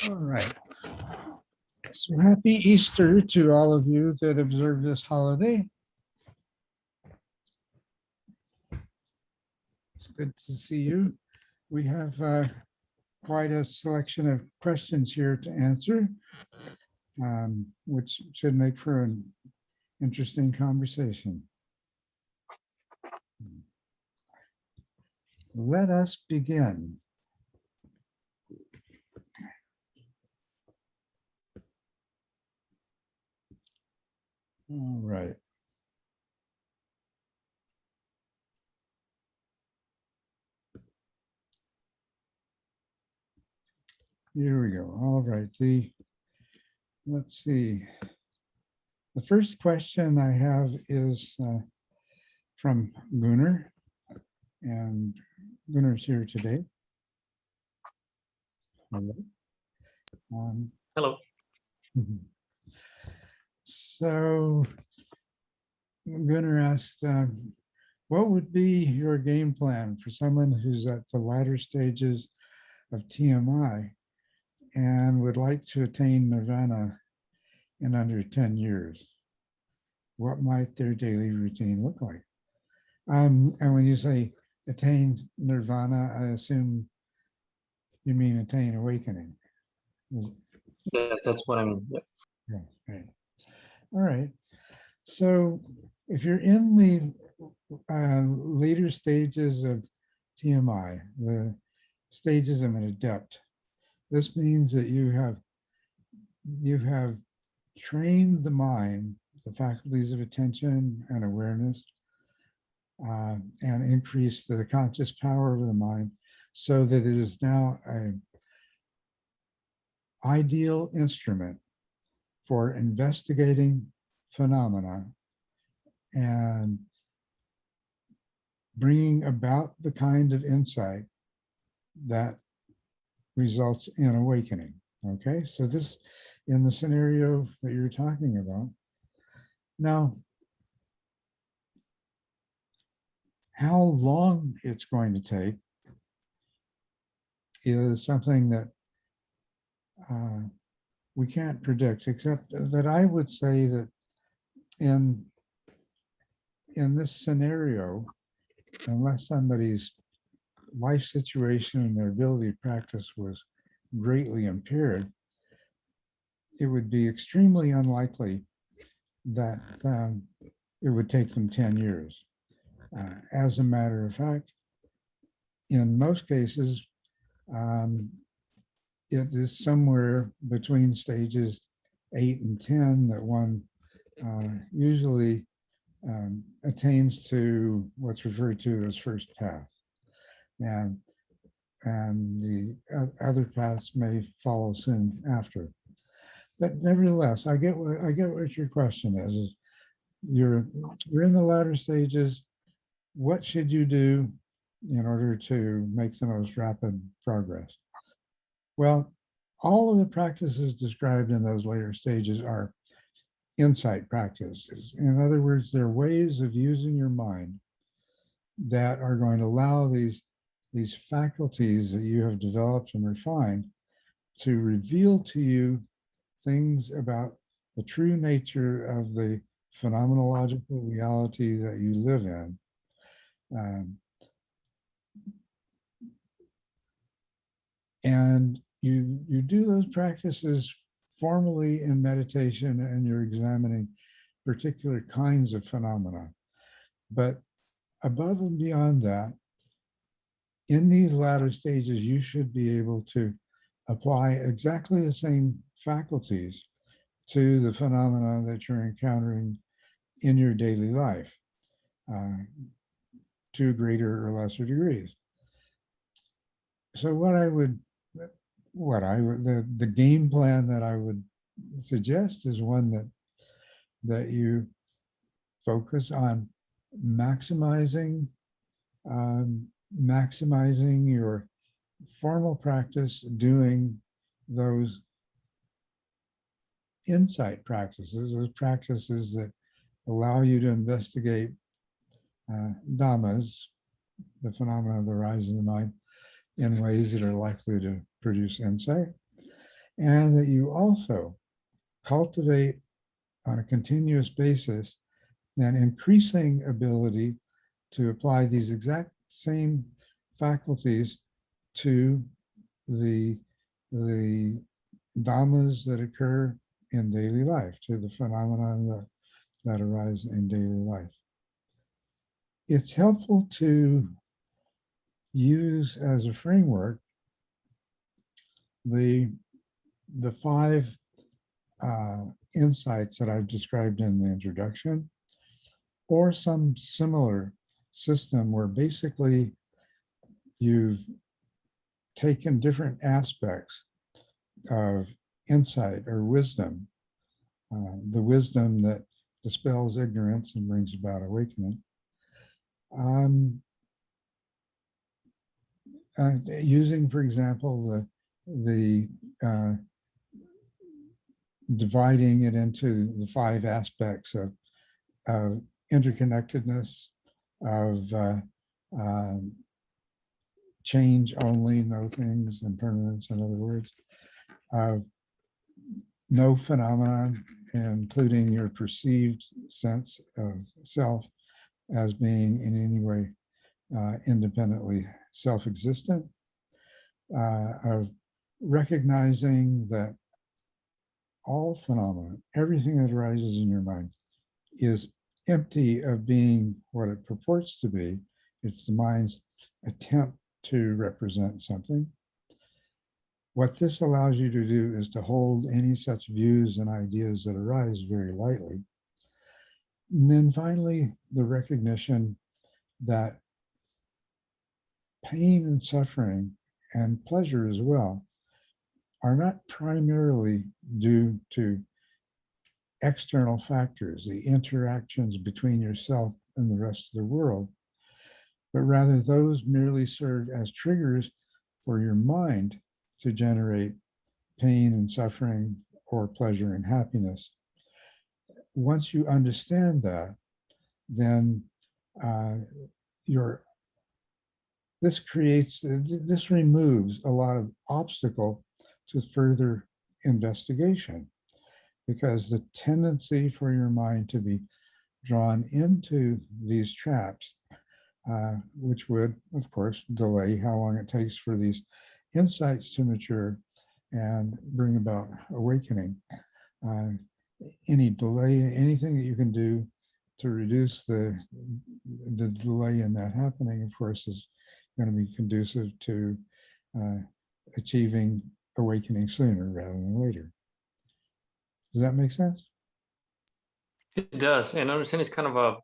All right. So happy Easter to all of you that observe this holiday. It's good to see you. We have quite a selection of questions here to answer, which should make for an interesting conversation. Let us begin. All right. Here we go. All right. Let's see. The first question I have is from Gunnar, and Gunnar's here today. Hello. Hello. So Gunnar asked, what would be your game plan for someone who's at the latter stages of TMI and would like to attain nirvana in under 10 years? What might their daily routine look like? And when you say attain nirvana, I assume you mean attain awakening. Yes, that's what I mean. Yep. Yeah, right. All right. So if you're in the later stages of TMI, the stages of an adept, this means that you have trained the mind, the faculties of attention and awareness, and increased the conscious power of the mind so that it is now an ideal instrument for investigating phenomena and bringing about the kind of insight that results in awakening. Okay, so this in the scenario that you're talking about. Now, how long it's going to take is something that we can't predict, except that I would say that in this scenario, unless somebody's life situation and their ability to practice was greatly impaired, it would be extremely unlikely that it would take them 10 years. As a matter of fact, in most cases, it is somewhere between stages 8 and 10 that one usually attains to what's referred to as first path. And the other paths may follow soon after. But nevertheless, I get what your question is you're in the latter stages. What should you do in order to make the most rapid progress? Well, all of the practices described in those later stages are insight practices. In other words, they're ways of using your mind that are going to allow these faculties that you have developed and refined to reveal to you things about the true nature of the phenomenological reality that you live in. And you do those practices formally in meditation, and you're examining particular kinds of phenomena. But above and beyond that, in these latter stages, you should be able to apply exactly the same faculties to the phenomena that you're encountering in your daily life to greater or lesser degrees. So the game plan that I would suggest is one that you focus on maximizing your formal practice, doing those insight practices, those practices that allow you to investigate dhammas, the phenomena of the rise of the mind, in ways that are likely to produce insight. and that you also cultivate on a continuous basis an increasing ability to apply these exact same faculties to the dhammas that occur in daily life, to the phenomena that arise in daily life. It's helpful to use as a framework the five insights that I've described in the introduction, or some similar system where basically you've taken different aspects of insight or wisdom, the wisdom that dispels ignorance and brings about awakening, using, for example, the dividing it into the five aspects of interconnectedness, of change only, no things, impermanence, in other words, of no phenomenon, including your perceived sense of self as being in any way independently self-existent, of recognizing that all phenomena, everything that arises in your mind, is empty of being what it purports to be. It's the mind's attempt to represent something. What this allows you to do is to hold any such views and ideas that arise very lightly. And then finally, the recognition that pain and suffering and pleasure as well are not primarily due to external factors, the interactions between yourself and the rest of the world, but rather those merely serve as triggers for your mind to generate pain and suffering or pleasure and happiness. Once you understand that, then this removes a lot of obstacle to further investigation, because the tendency for your mind to be drawn into these traps, which would, of course, delay how long it takes for these insights to mature and bring about awakening. Any delay, anything that you can do to reduce the delay in that happening, of course, is going to be conducive to achieving awakening sooner rather than later. Does that make sense? It does. And I understand it's kind of a, I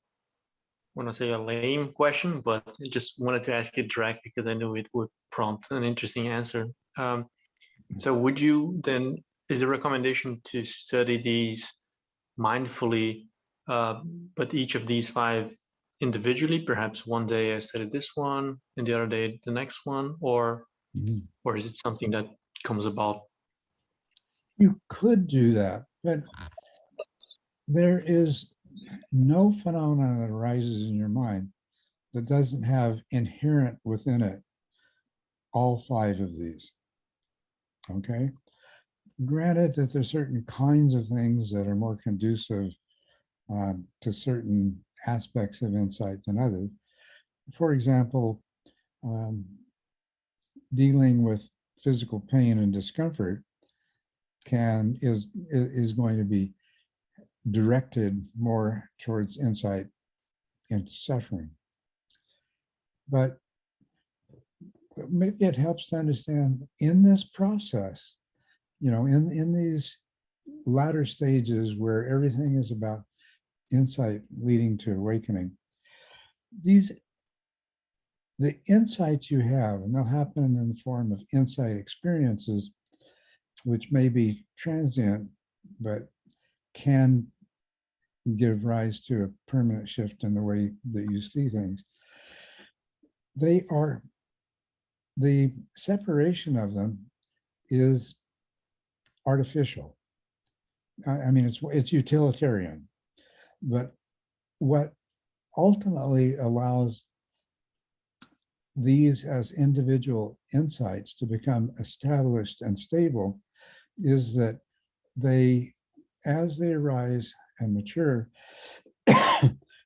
want to say a lame question, but I just wanted to ask it direct because I knew it would prompt an interesting answer. So would you then, is the recommendation to study these mindfully, but each of these five individually? Perhaps one day I study this one and the other day the next one, or is it something that comes about? You could do that, but there is no phenomenon that arises in your mind that doesn't have inherent within it all five of these. Okay? Granted that there's certain kinds of things that are more conducive to certain aspects of insight than others. For example, dealing with physical pain and discomfort is going to be directed more towards insight into suffering. But maybe it helps to understand in this process, in these latter stages where everything is about insight leading to awakening, the insights you have, and they'll happen in the form of insight experiences, which may be transient, but can give rise to a permanent shift in the way that you see things. The separation of them is artificial. I mean, it's utilitarian, but what ultimately allows these as individual insights to become established and stable is that as they arise and mature,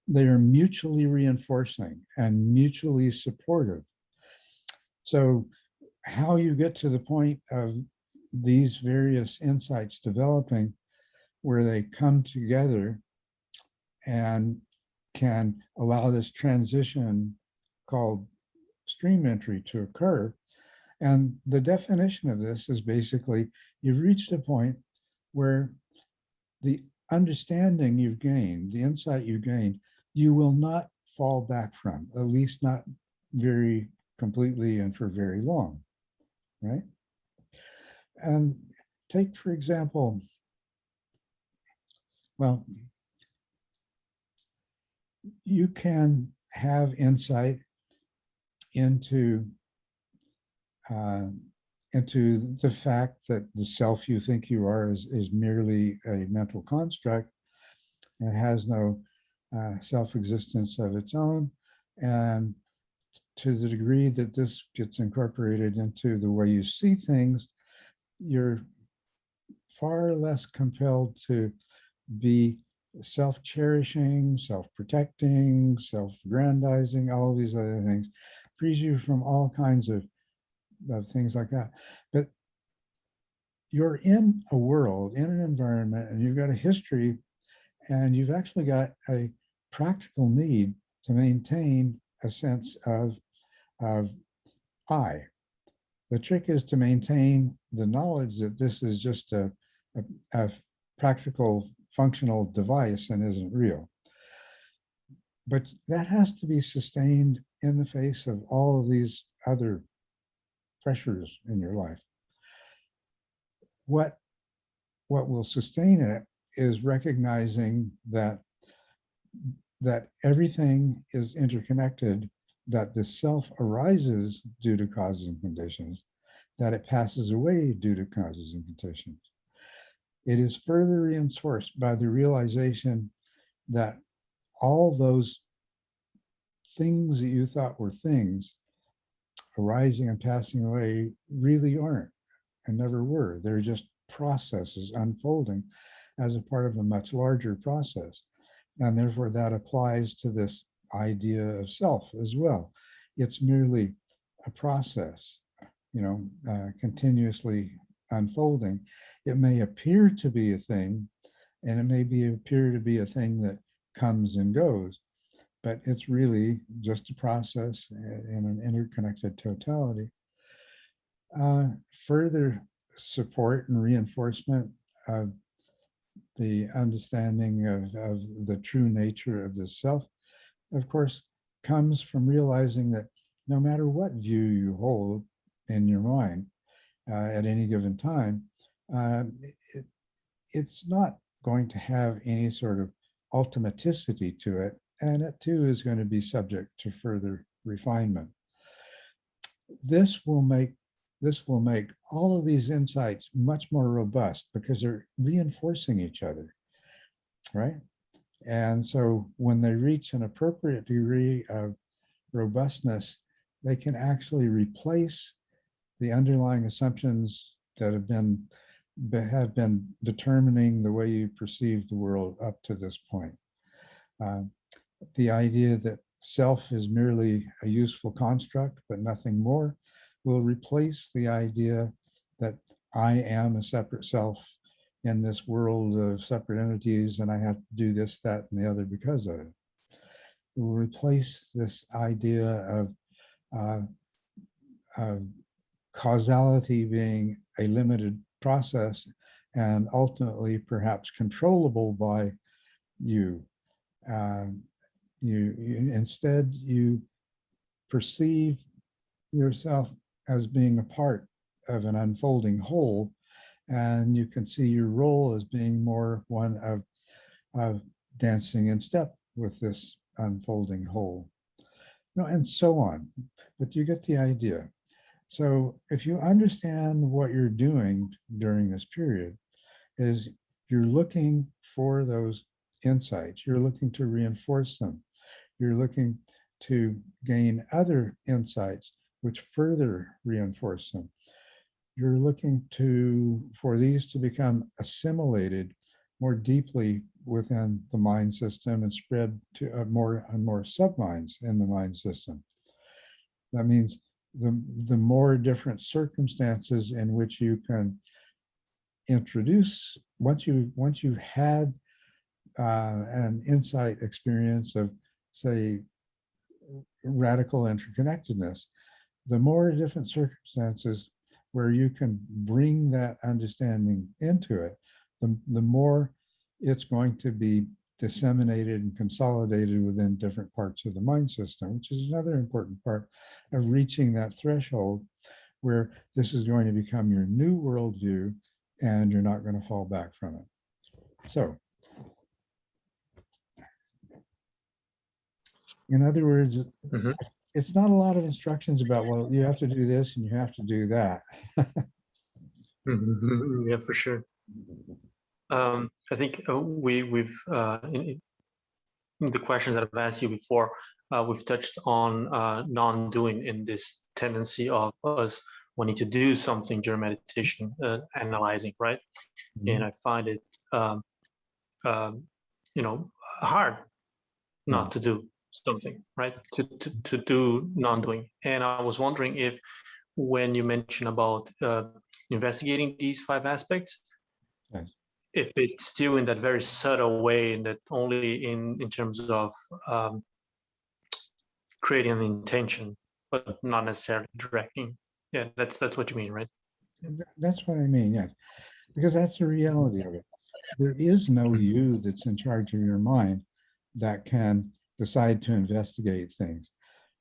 they are mutually reinforcing and mutually supportive. So how you get to the point of these various insights developing where they come together and can allow this transition called stream entry to occur. And the definition of this is basically you've reached a point where the understanding you've gained, the insight you gained, you will not fall back from, at least not very completely and for very long, right? And take, for example, well, you can have insight into the fact that the self you think you are is merely a mental construct and has no self-existence of its own. And to the degree that this gets incorporated into the way you see things, you're far less compelled to be self-cherishing, self-protecting, self-aggrandizing, all of these other things. Frees you from all kinds of things like that. But you're in a world, in an environment, and you've got a history, and you've actually got a practical need to maintain a sense of I. The trick is to maintain the knowledge that this is just a practical functional device and isn't real. But that has to be sustained in the face of all of these other pressures in your life. What will sustain it is recognizing that everything is interconnected, that the self arises due to causes and conditions, that it passes away due to causes and conditions. It is further reinforced by the realization that all those things that you thought were things arising and passing away really aren't and never were. They're just processes unfolding as a part of a much larger process. And therefore that applies to this idea of self as well. It's merely a process, continuously unfolding. It may appear to be a thing, and it may appear to be a thing that comes and goes, but it's really just a process in an interconnected totality. Further support and reinforcement of the understanding of the true nature of the self, of course, comes from realizing that no matter what view you hold in your mind at any given time, it's not going to have any sort of ultimaticity to it, and it too is going to be subject to further refinement. This will make all of these insights much more robust because they're reinforcing each other, right? And so when they reach an appropriate degree of robustness, they can actually replace the underlying assumptions that have been determining the way you perceive the world up to this point. The idea that self is merely a useful construct, but nothing more, will replace the idea that I am a separate self in this world of separate entities and I have to do this, that, and the other because of it. It will replace this idea of causality being a limited process and ultimately perhaps controllable by you. Instead, you perceive yourself as being a part of an unfolding whole, and you can see your role as being more one of dancing in step with this unfolding whole, and so on. But you get the idea. So if you understand what you're doing during this period, is you're looking for those insights, you're looking to reinforce them, you're looking to gain other insights which further reinforce them. you're looking for these to become assimilated more deeply within the mind system and spread to more and more subminds in the mind system. That means the more different circumstances in which you can introduce, once you had an insight experience of, say, radical interconnectedness, the more different circumstances where you can bring that understanding into it, the more it's going to be disseminated and consolidated within different parts of the mind system, which is another important part of reaching that threshold where this is going to become your new worldview and you're not going to fall back from it. So, in other words, it's not a lot of instructions about, well, you have to do this and you have to do that. Yeah, for sure. I think we've in the questions that I've asked you before, we've touched on non-doing in this tendency of us wanting to do something during meditation, analyzing, right? And I find it, hard not to do something, right? To do non-doing. And I was wondering if, when you mention about investigating these 5 aspects, if it's still in that very subtle way, and that only in terms of creating an intention, but not necessarily directing. Yeah, that's what you mean, right? That's what I mean, yes. Because that's the reality of it. There is no you that's in charge of your mind that can decide to investigate things.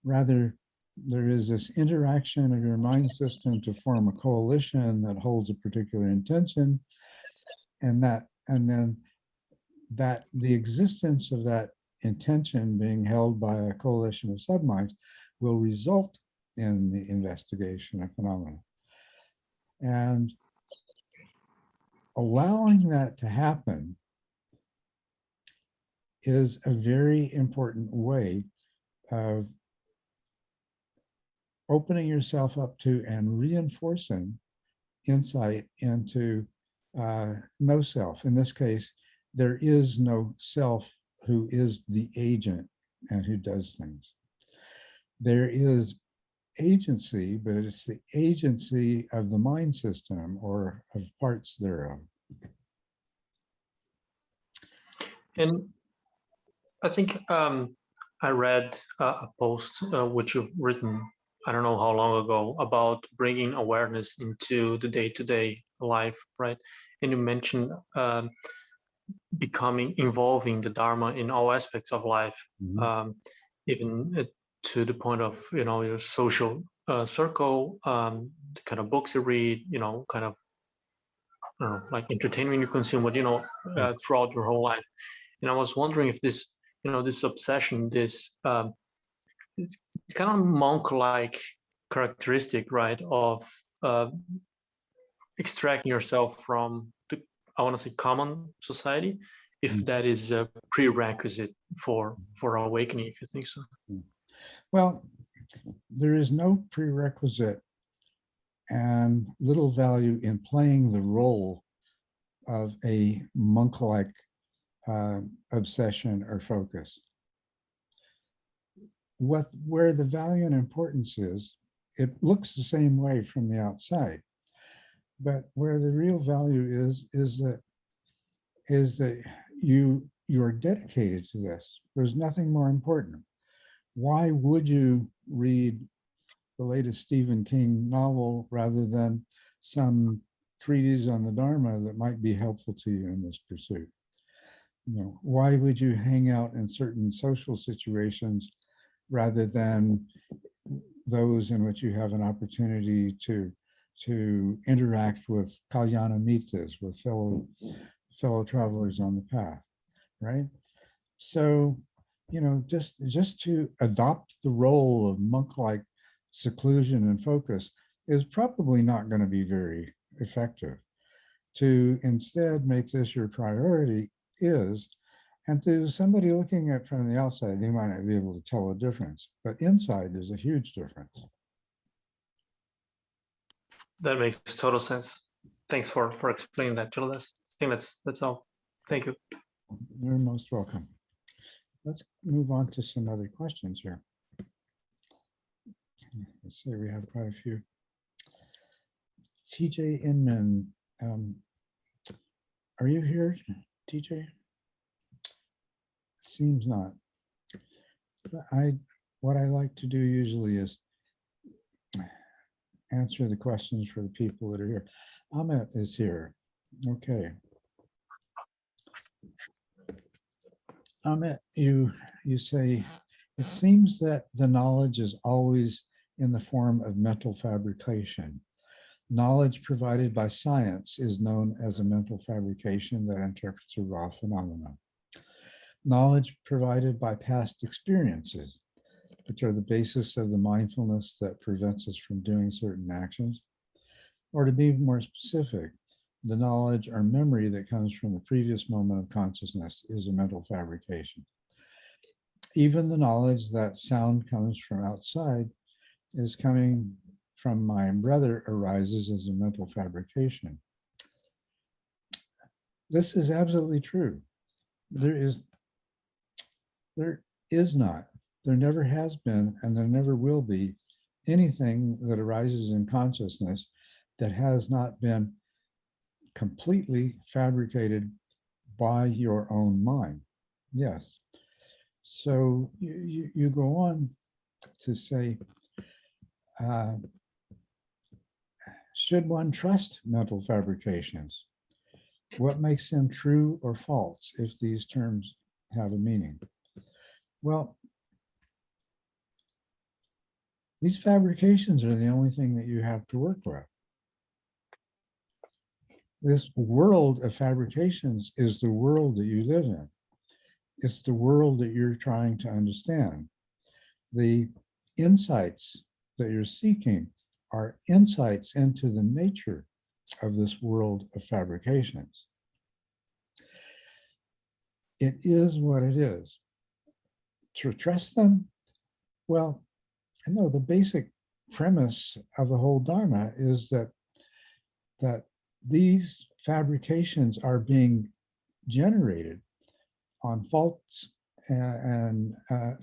Rather, there is this interaction of your mind system to form a coalition that holds a particular intention, and then the existence of that intention being held by a coalition of subminds will result in the investigation of phenomena. And allowing that to happen is a very important way of opening yourself up to and reinforcing insight into no self. In this case, there is no self who is the agent and who does things. There is agency, but it's the agency of the mind system or of parts thereof. And I think I read a post which you've written, I don't know how long ago, about bringing awareness into the day-to-day life, right? And you mentioned involving the Dharma in all aspects of life, even to the point of, your social circle, the kind of books you read, kind of, like entertainment you consume, but, throughout your whole life. And I was wondering if this, this obsession, this it's kind of monk-like characteristic, right, of extracting yourself from the, I want to say, common society, if that is a prerequisite for awakening, if you think so. Well, there is no prerequisite and little value in playing the role of a monk-like obsession or focus. Where the value and importance is, it looks the same way from the outside, but where the real value is that you are dedicated to this. There's nothing more important. Why would you read the latest Stephen King novel rather than some treatise on the Dharma that might be helpful to you in this pursuit? Why would you hang out in certain social situations rather than those in which you have an opportunity to interact with kalyana mittas, with fellow travelers on the path, right? So, just to adopt the role of monk-like seclusion and focus is probably not going to be very effective. To instead make this your priority is, and to somebody looking at from the outside, they might not be able to tell a difference, but inside there's a huge difference. That makes total sense. Thanks for explaining that, Culadasa. I think that's all. Thank you. You're most welcome. Let's move on to some other questions here. Let's see, we have quite a few. TJ Inman, are you here, TJ? Seems not. What I like to do usually is answer the questions for the people that are here. Amit is here. Okay. Amit, you say, it seems that the knowledge is always in the form of mental fabrication. Knowledge provided by science is known as a mental fabrication that interprets a raw phenomenon. Knowledge provided by past experiences, which are the basis of the mindfulness that prevents us from doing certain actions. Or to be more specific, the knowledge or memory that comes from the previous moment of consciousness is a mental fabrication. Even the knowledge that sound comes from outside is coming from my brother arises as a mental fabrication. This is absolutely true. There not, there never has been, and there never will be anything that arises in consciousness that has not been completely fabricated by your own mind. Yes. So you go on to say, should one trust mental fabrications? What makes them true or false if these terms have a meaning? Well, these fabrications are the only thing that you have to work with. This world of fabrications is the world that you live in. It's the world that you're trying to understand. The insights that you're seeking are insights into the nature of this world of fabrications. It is what it is. To trust them, well, I know the basic premise of the whole Dharma is that these fabrications are being generated on faults and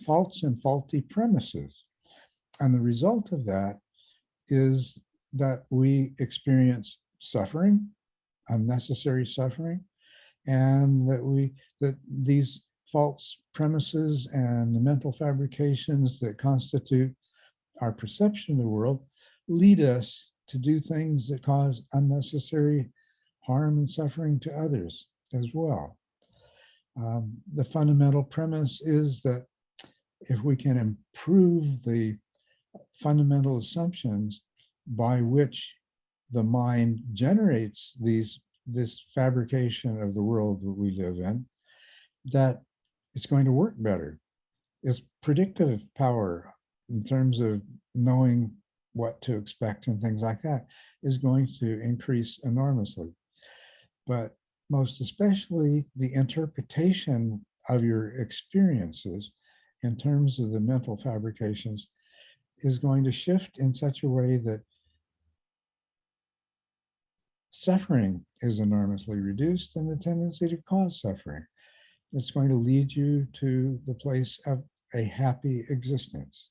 faulty premises. And the result of that is that we experience suffering, unnecessary suffering, and that these false premises and the mental fabrications that constitute our perception of the world lead us to do things that cause unnecessary harm and suffering to others as well. The fundamental premise is that if we can improve the fundamental assumptions by which the mind generates this fabrication of the world that we live in, that it's going to work better. Its predictive power in terms of knowing what to expect and things like that is going to increase enormously. But most especially the interpretation of your experiences in terms of the mental fabrications is going to shift in such a way that suffering is enormously reduced and the tendency to cause suffering. It's going to lead you to the place of a happy existence.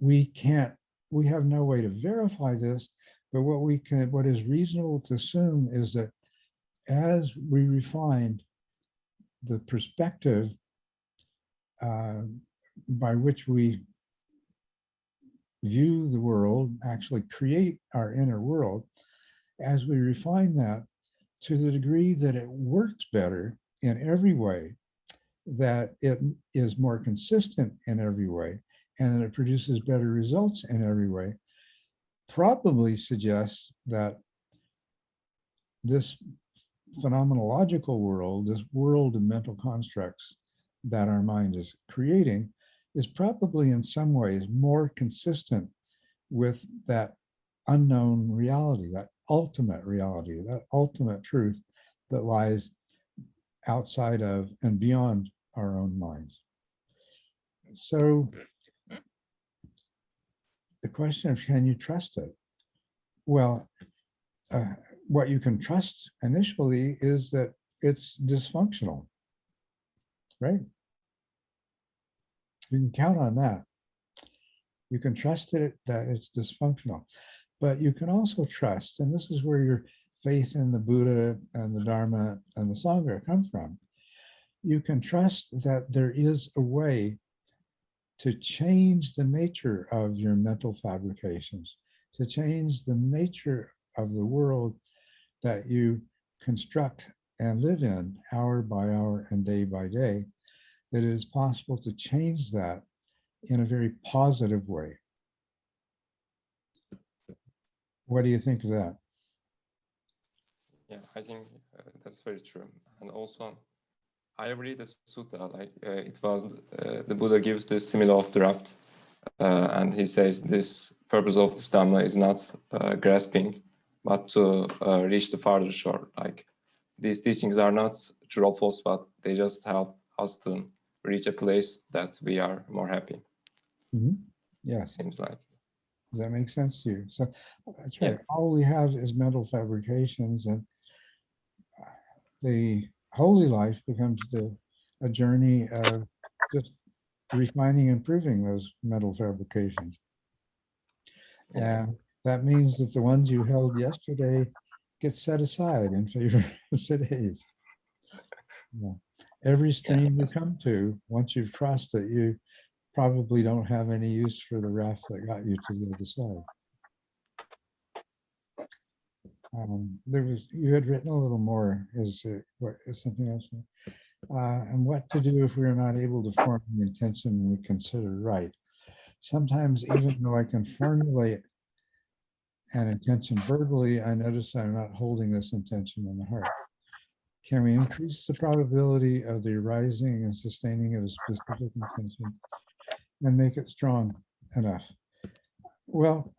We have no way to verify this, but what is reasonable to assume is that as we refine the perspective by which we view the world, actually create our inner world, as we refine that to the degree that it works better in every way, that it is more consistent in every way, and that it produces better results in every way, probably suggests that this phenomenological world, this world of mental constructs that our mind is creating, is probably in some ways more consistent with that unknown reality, that ultimate reality, that ultimate truth that lies outside of and beyond our own minds. So the question of can you trust it? Well, what you can trust initially is that it's dysfunctional, right? You can count on that. You can trust it that it's dysfunctional, but you can also trust, and this is where your faith in the Buddha and the Dharma and the Sangha come from. You can trust that there is a way to change the nature of your mental fabrications, to change the nature of the world that you construct and live in hour by hour and day by day, that it is possible to change that in a very positive way. What do you think of that? Yeah, I think that's very true. And also, I read the sutta, like it was the Buddha gives this simile of the raft, and he says this purpose of this Dhamma is not grasping, but to reach the farther shore. Like these teachings are not true or false, but they just help us to reach a place that we are more happy. Mm-hmm. Yes. Seems like. Does that make sense to you? So that's right. Yeah. All we have is mental fabrications, and the holy life becomes a journey of just refining and improving those mental fabrications. Yeah. And that means that the ones you held yesterday get set aside in favor of today's. Yeah. Every stream you come to, once you've crossed it, you probably don't have any use for the raft that got you to the other side. You had written a little more. Is something else? And what to do if we're not able to form the intention we consider right? Sometimes, even though I can formulate an intention verbally, I notice I'm not holding this intention in the heart. Can we increase the probability of the arising and sustaining of a specific intention and make it strong enough? Well,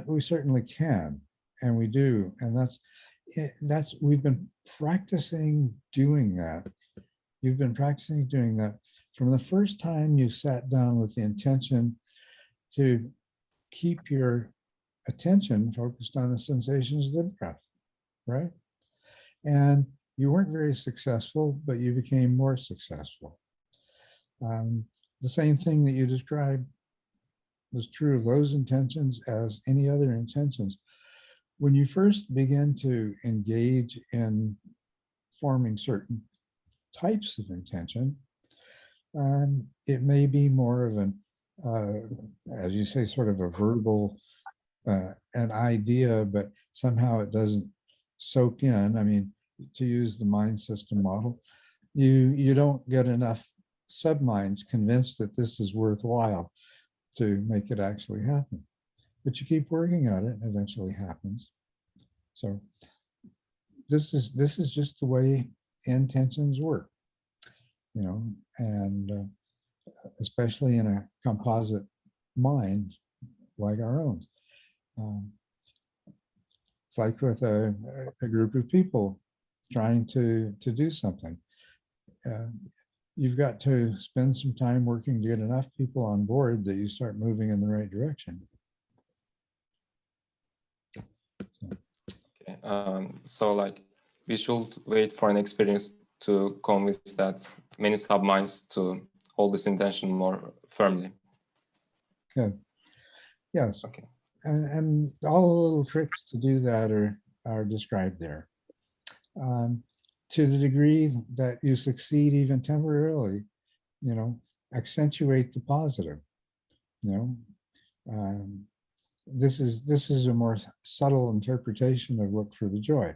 we certainly can, and we do, and that's we've been practicing doing that. You've been practicing doing that from the first time you sat down with the intention to keep your attention focused on the sensations of the breath, right? And you weren't very successful, but you became more successful. The same thing that you described was true of those intentions as any other intentions. When you first begin to engage in forming certain types of intention, it may be more of an, as you say, sort of a verbal, an idea, but somehow it doesn't soak in. I mean, to use the mind system model, you don't get enough subminds convinced that this is worthwhile to make it actually happen. But you keep working at it and eventually happens. So this is just the way intentions work, you know, and especially in a composite mind like our own. It's like with a group of people trying to do something. You've got to spend some time working to get enough people on board that you start moving in the right direction. Okay. So like we should wait for an experience to convince that many subminds to hold this intention more firmly. Good. Yes. Okay. And all the little tricks to do that are described there. To the degree that you succeed even temporarily, you know, accentuate the positive. You know, this is a more subtle interpretation of look for the joy.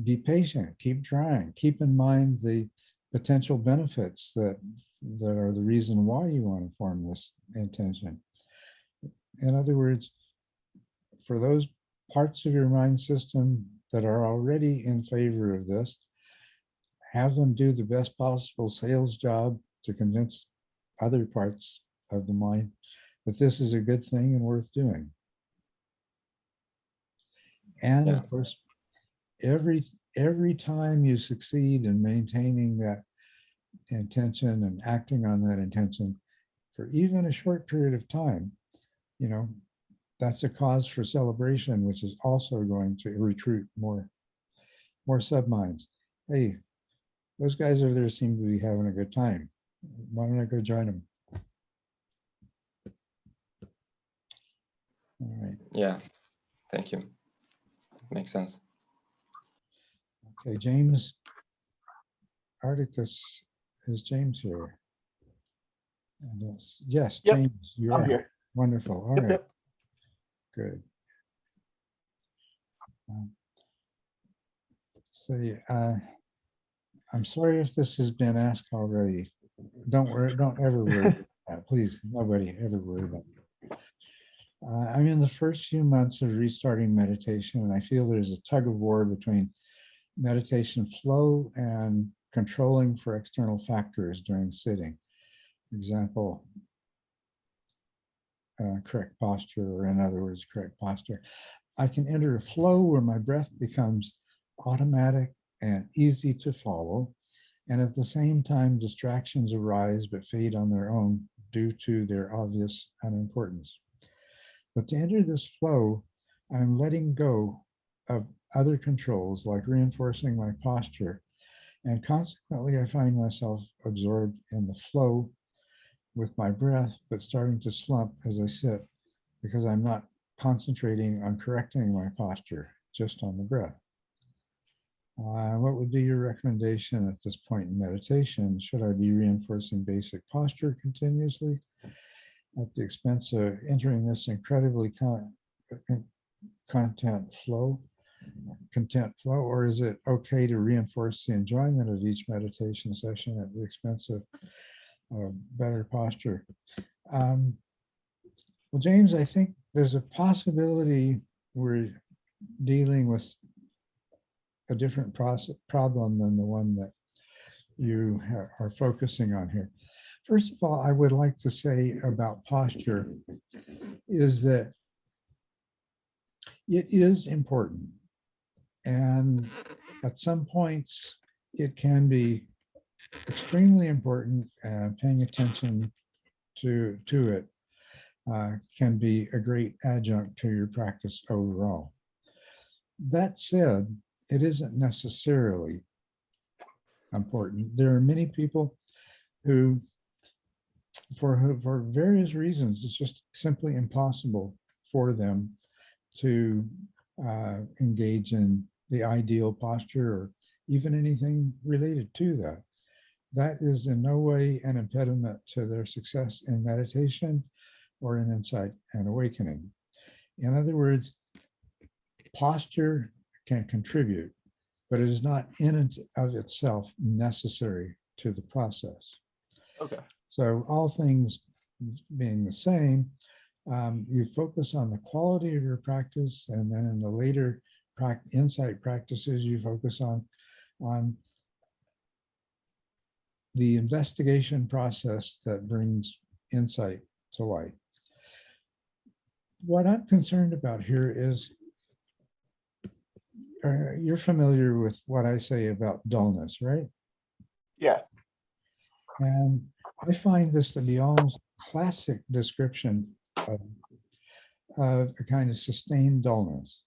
Be patient, keep trying, keep in mind the potential benefits that are the reason why you want to form this intention. In other words, for those parts of your mind system that are already in favor of this, have them do the best possible sales job to convince other parts of the mind that this is a good thing and worth doing. And of course, every time you succeed in maintaining that intention and acting on that intention for even a short period of time, that's a cause for celebration, which is also going to recruit more subminds. Hey, those guys over there seem to be having a good time. Why don't I go join them? All right. Yeah, thank you. Makes sense. Okay, James Articus, is James here? Yes, Yep, James, you I'm are. here. Wonderful. All Yep, right, yep. good. I'm sorry if this has been asked already. Don't worry, don't ever worry. Please, nobody ever worry about it. I'm in the first few months of restarting meditation, and I feel there's a tug of war between meditation flow and controlling for external factors during sitting. For example, correct posture, or in other words, correct posture. I can enter a flow where my breath becomes automatic and easy to follow, and at the same time, distractions arise but fade on their own due to their obvious unimportance. But to enter this flow, I'm letting go of other controls, like reinforcing my posture, and consequently, I find myself absorbed in the flow with my breath, but starting to slump as I sit because I'm not concentrating on correcting my posture, just on the breath. What would be your recommendation at this point in meditation? Should I be reinforcing basic posture continuously at the expense of entering this incredibly content flow, or is it okay to reinforce the enjoyment of each meditation session at the expense of better posture? Well, James, I think there's a possibility we're dealing with a different problem than the one that you are focusing on here. First of all, I would like to say about posture is that it is important. And at some points, it can be extremely important, and paying attention to it can be a great adjunct to your practice overall. That said, it isn't necessarily important. There are many people who, for various reasons, it's just simply impossible for them to engage in the ideal posture or even anything related to that. That is in no way an impediment to their success in meditation or in insight and awakening. In other words, posture can contribute, but it is not in and of itself necessary to the process. Okay. So all things being the same, you focus on the quality of your practice, and then in the later insight practices, you focus on the investigation process that brings insight to light. What I'm concerned about here is, you're familiar with what I say about dullness, right? Yeah. And I find this to be almost a classic description of a kind of sustained dullness.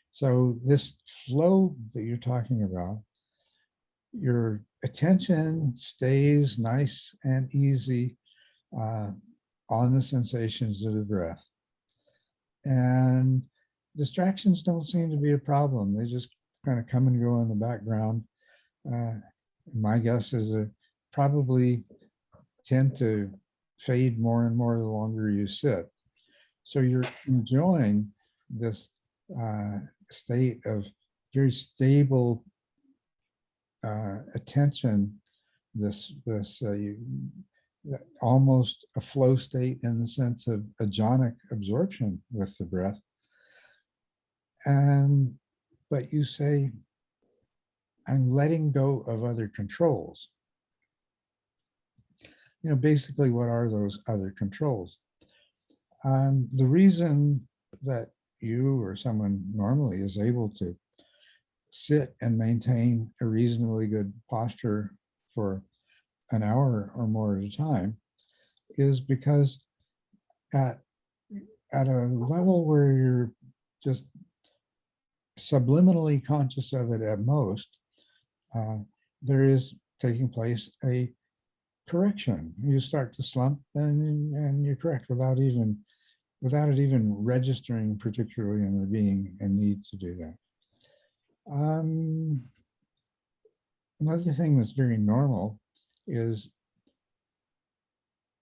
So this flow that you're talking about, your attention stays nice and easy on the sensations of the breath. And distractions don't seem to be a problem. They just kind of come and go in the background. My guess is they probably tend to fade more and more the longer you sit. So you're enjoying this state of very stable attention, this almost a flow state in the sense of a jhanic absorption with the breath. But you say, I'm letting go of other controls. Basically, what are those other controls? The reason that you or someone normally is able to sit and maintain a reasonably good posture for an hour or more at a time is because at a level where you're just subliminally conscious of it at most, there is taking place a correction. You start to slump and you're correct without it even registering particularly in there being a need to do that. Another thing that's very normal is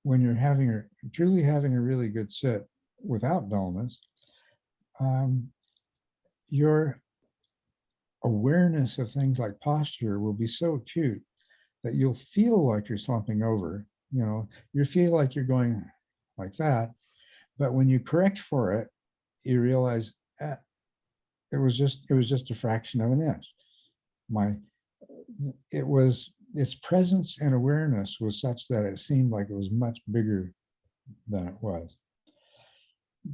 when you're truly having a really good sit without dullness, your awareness of things like posture will be so acute that you'll feel like you're slumping over. You feel like you're going like that, but when you correct for it, you realize it was just a fraction of an inch. Its presence and awareness was such that it seemed like it was much bigger than it was.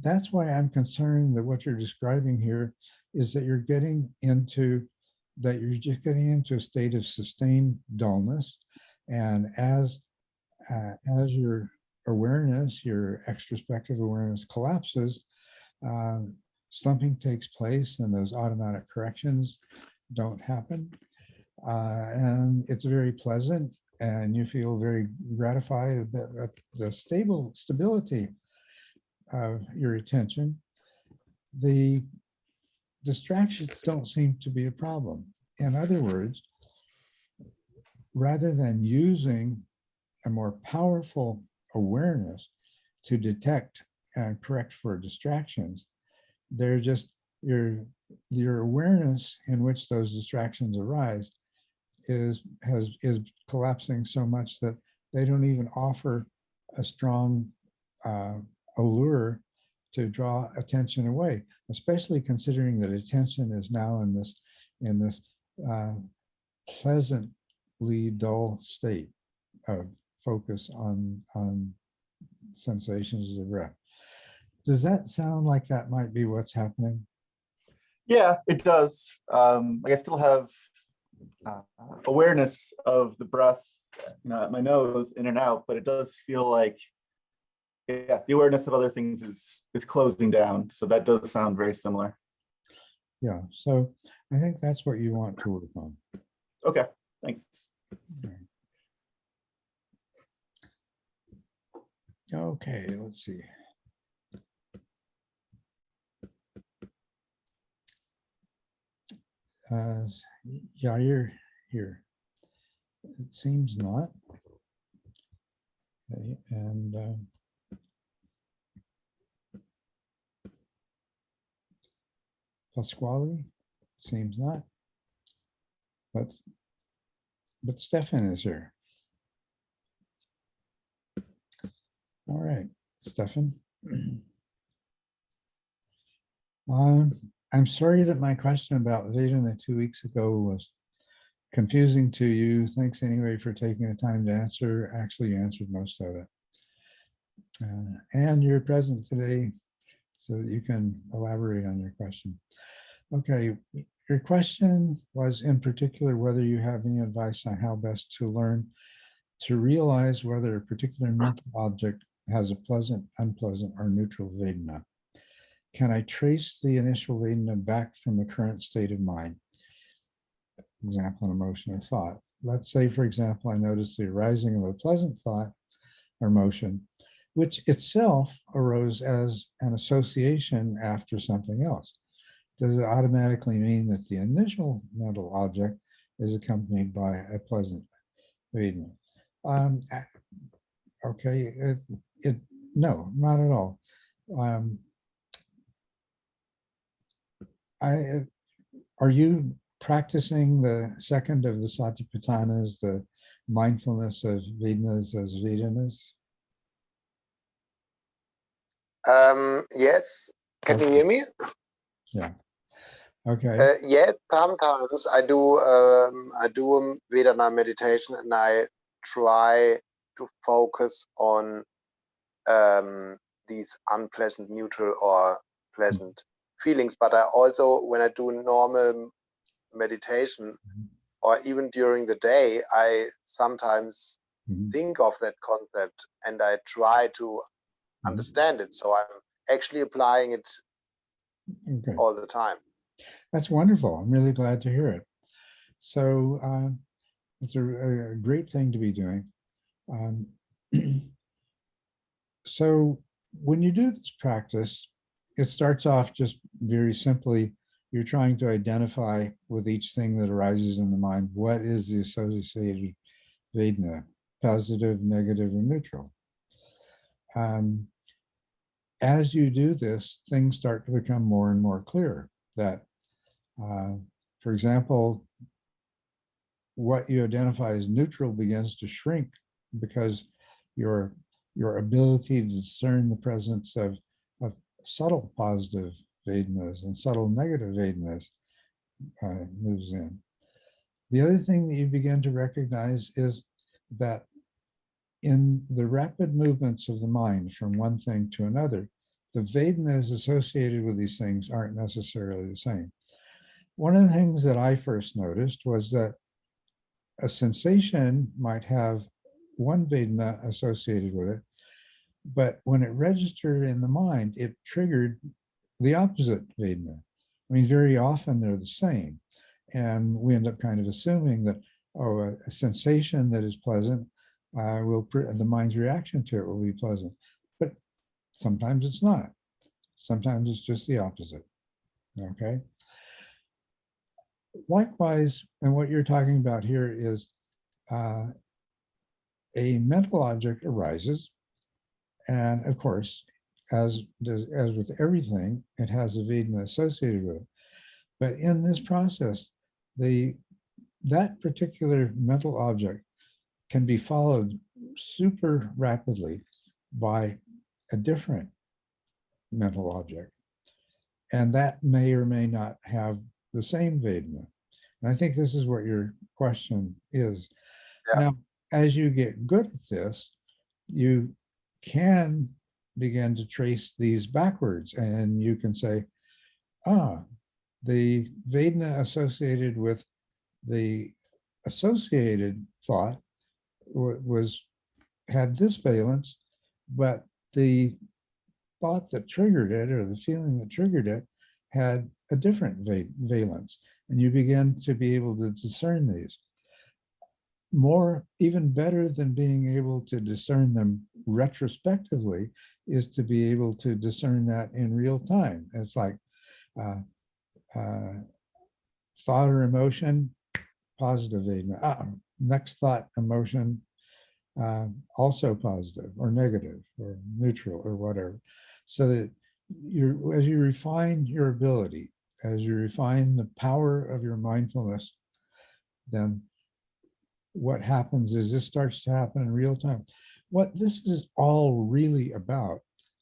That's why I'm concerned that what you're describing here is that you're just getting into a state of sustained dullness, and as your awareness, your extrospective awareness collapses, slumping takes place, and those automatic corrections don't happen. And it's very pleasant, and you feel very gratified at the stability of your attention. The distractions don't seem to be a problem. In other words, rather than using a more powerful awareness to detect and correct for distractions, they're just your awareness in which those distractions arise is collapsing so much that they don't even offer a strong allure to draw attention away, especially considering that attention is now in this pleasantly dull state of focus on sensations of the breath. Does that sound like that might be what's happening? Yeah, it does. I still have awareness of the breath, at my nose, in and out, but it does feel like, the awareness of other things is closing down. So that does sound very similar. Yeah, so I think that's what you want to work on. Okay, thanks. Okay, let's see. Yeah, you're here. It seems not. Okay, and Pasquale seems not. But Stefan is here. All right, Stefan. I'm sorry that my question about Vedana 2 weeks ago was confusing to you. Thanks anyway for taking the time to answer. Actually, you answered most of it. And you're present today so that you can elaborate on your question. Okay, your question was in particular whether you have any advice on how best to learn to realize whether a particular mental object has a pleasant, unpleasant, or neutral Vedana. Can I trace the initial Vedana back from the current state of mind? Example, an emotion or thought. Let's say, for example, I notice the arising of a pleasant thought or emotion, which itself arose as an association after something else. Does it automatically mean that the initial mental object is accompanied by a pleasant Vedana? Okay, no, not at all. Are you practicing the second of the Satipatthanas, the mindfulness of Vedanas as Vedanas? Yes. Can you hear me? Yeah. Okay. Yes, sometimes I do Vedana meditation, and I try to focus on these unpleasant, neutral, or pleasant feelings. But I also, when I do normal meditation, or even during the day, I sometimes Mhm. think of that concept and I try to understand it. So I'm actually applying it Okay, all the time. that's wonderful. I'm really glad to hear it. So it's a great thing to be doing. Um, so when you do this practice, it starts off just very simply. You're trying to identify with each thing that arises in the mind, what is the associated Vedana, positive, negative, or neutral. As you do this, things start to become more and more clear that, for example, what you identify as neutral begins to shrink because your ability to discern the presence of subtle positive Vedanas and subtle negative Vedanas moves in. The other thing that you begin to recognize is that in the rapid movements of the mind from one thing to another, the Vedanas associated with these things aren't necessarily the same. One of the things that I first noticed was that a sensation might have one Vedana associated with it, but when it registered in the mind, it triggered the opposite Vedana. I mean, very often they're the same. And we end up kind of assuming that, oh, a sensation that is pleasant the mind's reaction to it will be pleasant. But sometimes it's not. Sometimes it's just the opposite. Okay. Likewise, and what you're talking about here is a mental object arises, and of course, as with everything, it has a Vedana associated with it. But in this process, that particular mental object can be followed super rapidly by a different mental object. And that may or may not have the same Vedana. And I think this is what your question is. Yeah. Now, as you get good at this, you can begin to trace these backwards, and you can say, the Vedana associated with the associated thought had this valence, but the thought that triggered it or the feeling that triggered it had a different valence, and you begin to be able to discern these. More, even better than being able to discern them retrospectively is to be able to discern that in real time. It's like thought or emotion, positive Vedana. Next thought, emotion, also positive or negative or neutral or whatever. So that as you refine your ability, as you refine the power of your mindfulness, then what happens is this starts to happen in real time. What this is all really about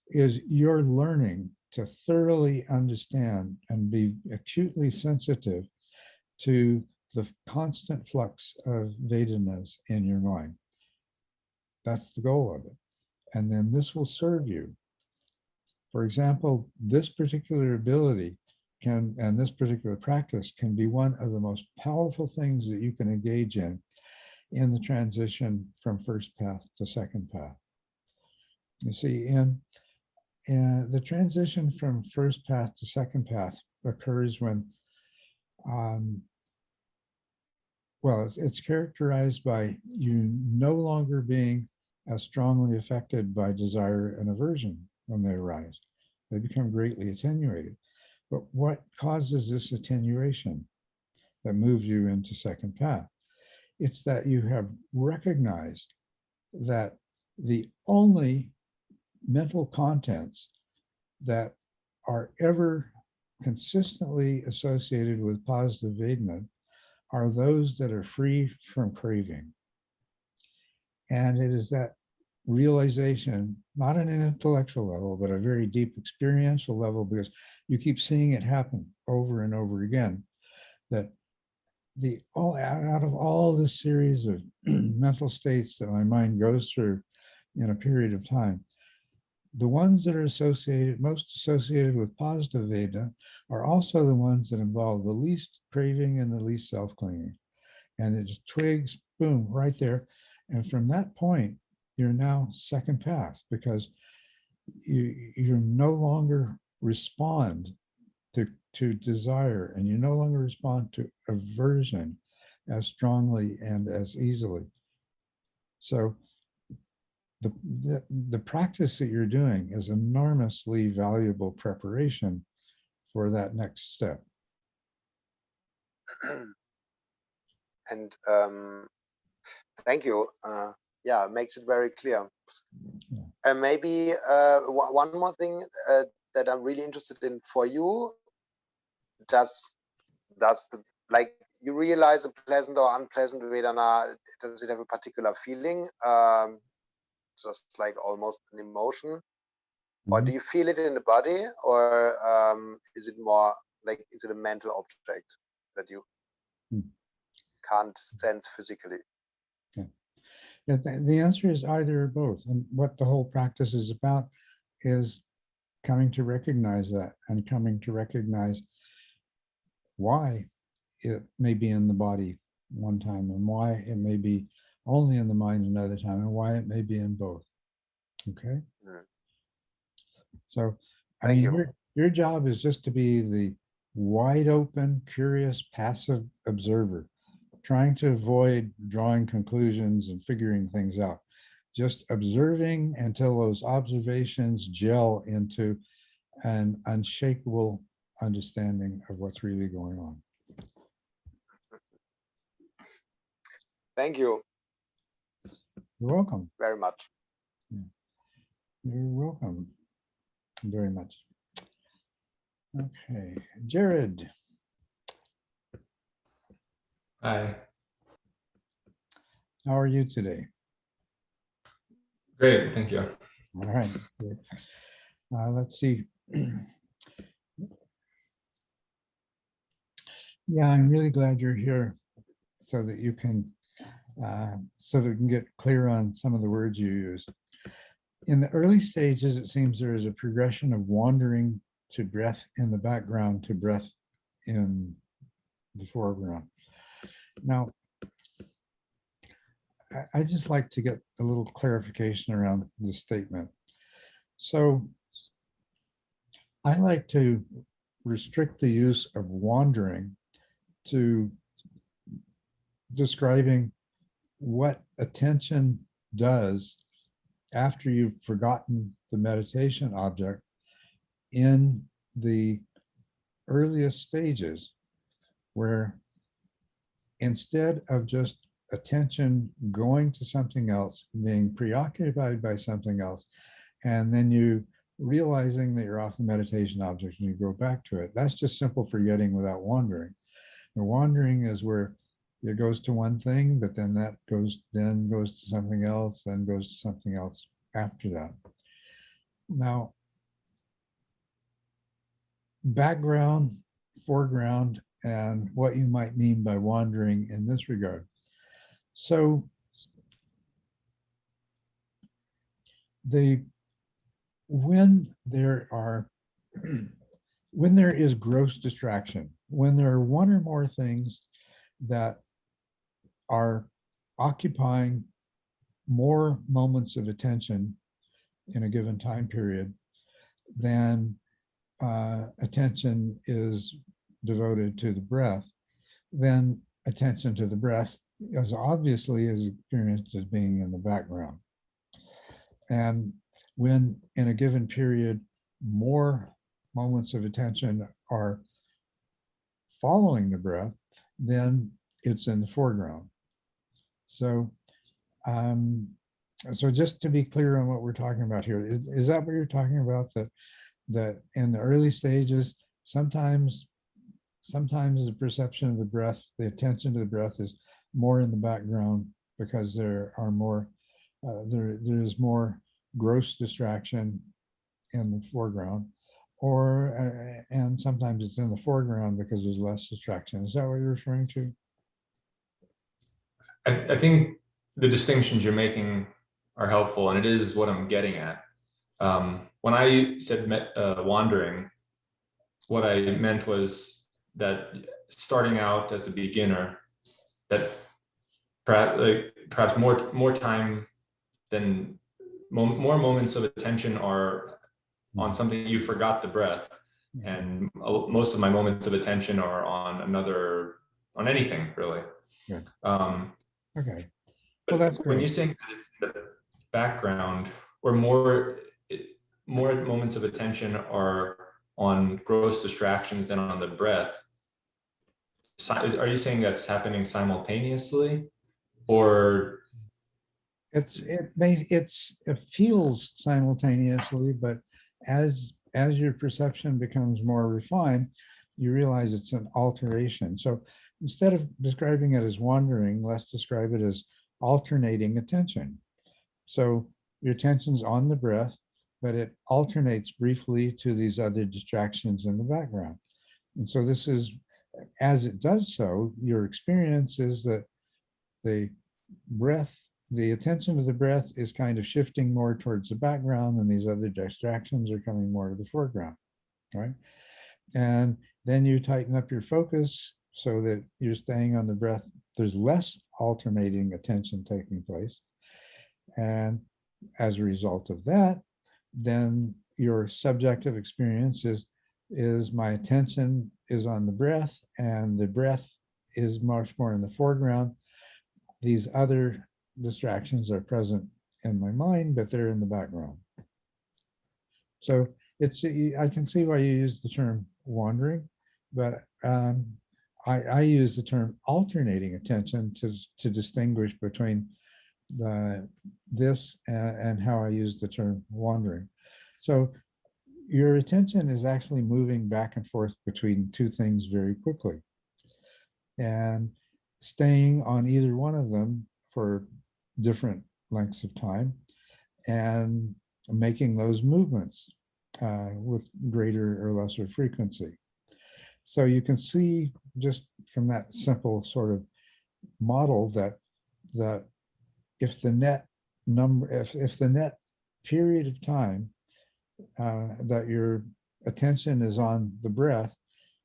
is you're learning to thoroughly understand and be acutely sensitive to the constant flux of Vedanas in your mind. That's the goal of it. And then this will serve you. For example, this particular ability and this particular practice can be one of the most powerful things that you can engage in the transition from first path to second path. You see, and the transition from first path to second path occurs when, it's characterized by you no longer being as strongly affected by desire and aversion when they arise. They become greatly attenuated. But what causes this attenuation that moves you into second path? It's that you have recognized that the only mental contents that are ever consistently associated with positive Vedana are those that are free from craving. And it is that realization, not on an intellectual level, but a very deep experiential level, because you keep seeing it happen over and over again, that out of all this series of mental states that my mind goes through in a period of time, the ones that are most associated with positive Vedana are also the ones that involve the least craving and the least self-clinging. And it just twigs, boom, right there. And from that point, you're now second path, because you no longer respond to desire, and you no longer respond to aversion as strongly and as easily. So the practice that you're doing is enormously valuable preparation for that next step. And thank you. Yeah, makes it very clear. Yeah. And maybe one more thing that I'm really interested in for you. Does like you realize a pleasant or unpleasant Vedana? Does it have a particular feeling? Just like almost an emotion, or do you feel it in the body, or is it more like, is it a mental object that you can't sense physically? Yeah, the answer is either or both. And what the whole practice is about is coming to recognize that, and coming to recognize why it may be in the body one time, and why it may be only in the mind another time, and why it may be in both. Okay. So, I Thank mean, you. your job is just to be the wide open, curious, passive observer, trying to avoid drawing conclusions and figuring things out. Just observing until those observations gel into an unshakable understanding of what's really going on. Thank you You're welcome. very much. You're welcome very much. Okay, Jared. Hi. How are you today? Great, thank you. All right. Good. Let's see. Yeah, I'm really glad you're here, so that you can get clear on some of the words you use. In the early stages, it seems there is a progression of wandering to breath in the background to breath in the foreground. Now, I just like to get a little clarification around this statement. So I like to restrict the use of wandering to describing what attention does after you've forgotten the meditation object in the earliest stages, where instead of just attention going to something else, being preoccupied by something else, and then you realizing that you're off the meditation object and you go back to it, that's just simple forgetting without wandering. The wandering is where it goes to one thing, but then that goes to something else, then goes to something else after that. Now, background, foreground, and what you might mean by wandering in this regard. So when there is gross distraction, when there are one or more things that are occupying more moments of attention in a given time period than attention is devoted to the breath, then attention to the breath as obviously is experienced as being in the background. And when in a given period, more moments of attention are following the breath, then it's in the foreground. So, so just to be clear on what we're talking about here, is that what you're talking about? That in the early stages, sometimes the perception of the breath, the attention to the breath is more in the background because there are more, there is more gross distraction in the foreground, or and sometimes it's in the foreground because there's less distraction. Is that what you're referring to? I think the distinctions you're making are helpful, and it is what I'm getting at. When I said wandering, what I meant was that starting out as a beginner, that perhaps more time than more moments of attention are on something you forgot the breath, and most of my moments of attention are on anything really. Yeah. Okay. But Well, that's when great. you're saying that it's in the background, or more moments of attention are on gross distractions than on the breath, are you saying that's happening simultaneously, or It feels simultaneously, but as your perception becomes more refined, you realize it's an alteration. So instead of describing it as wandering, let's describe it as alternating attention. So your attention's on the breath, but it alternates briefly to these other distractions in the background. And so this is, as it does so, your experience is that the breath, the attention to the breath is kind of shifting more towards the background, and these other distractions are coming more to the foreground, right? And then you tighten up your focus so that you're staying on the breath. There's less alternating attention taking place. And as a result of that, then your subjective experience is my attention is on the breath, and the breath is much more in the foreground. These other distractions are present in my mind, but they're in the background. So I can see why you use the term wandering, but I use the term alternating attention to distinguish between this and how I use the term wandering. So your attention is actually moving back and forth between two things very quickly, and staying on either one of them for different lengths of time, and making those movements with greater or lesser frequency. So you can see just from that simple sort of model that if the net number, if the net period of time that your attention is on the breath,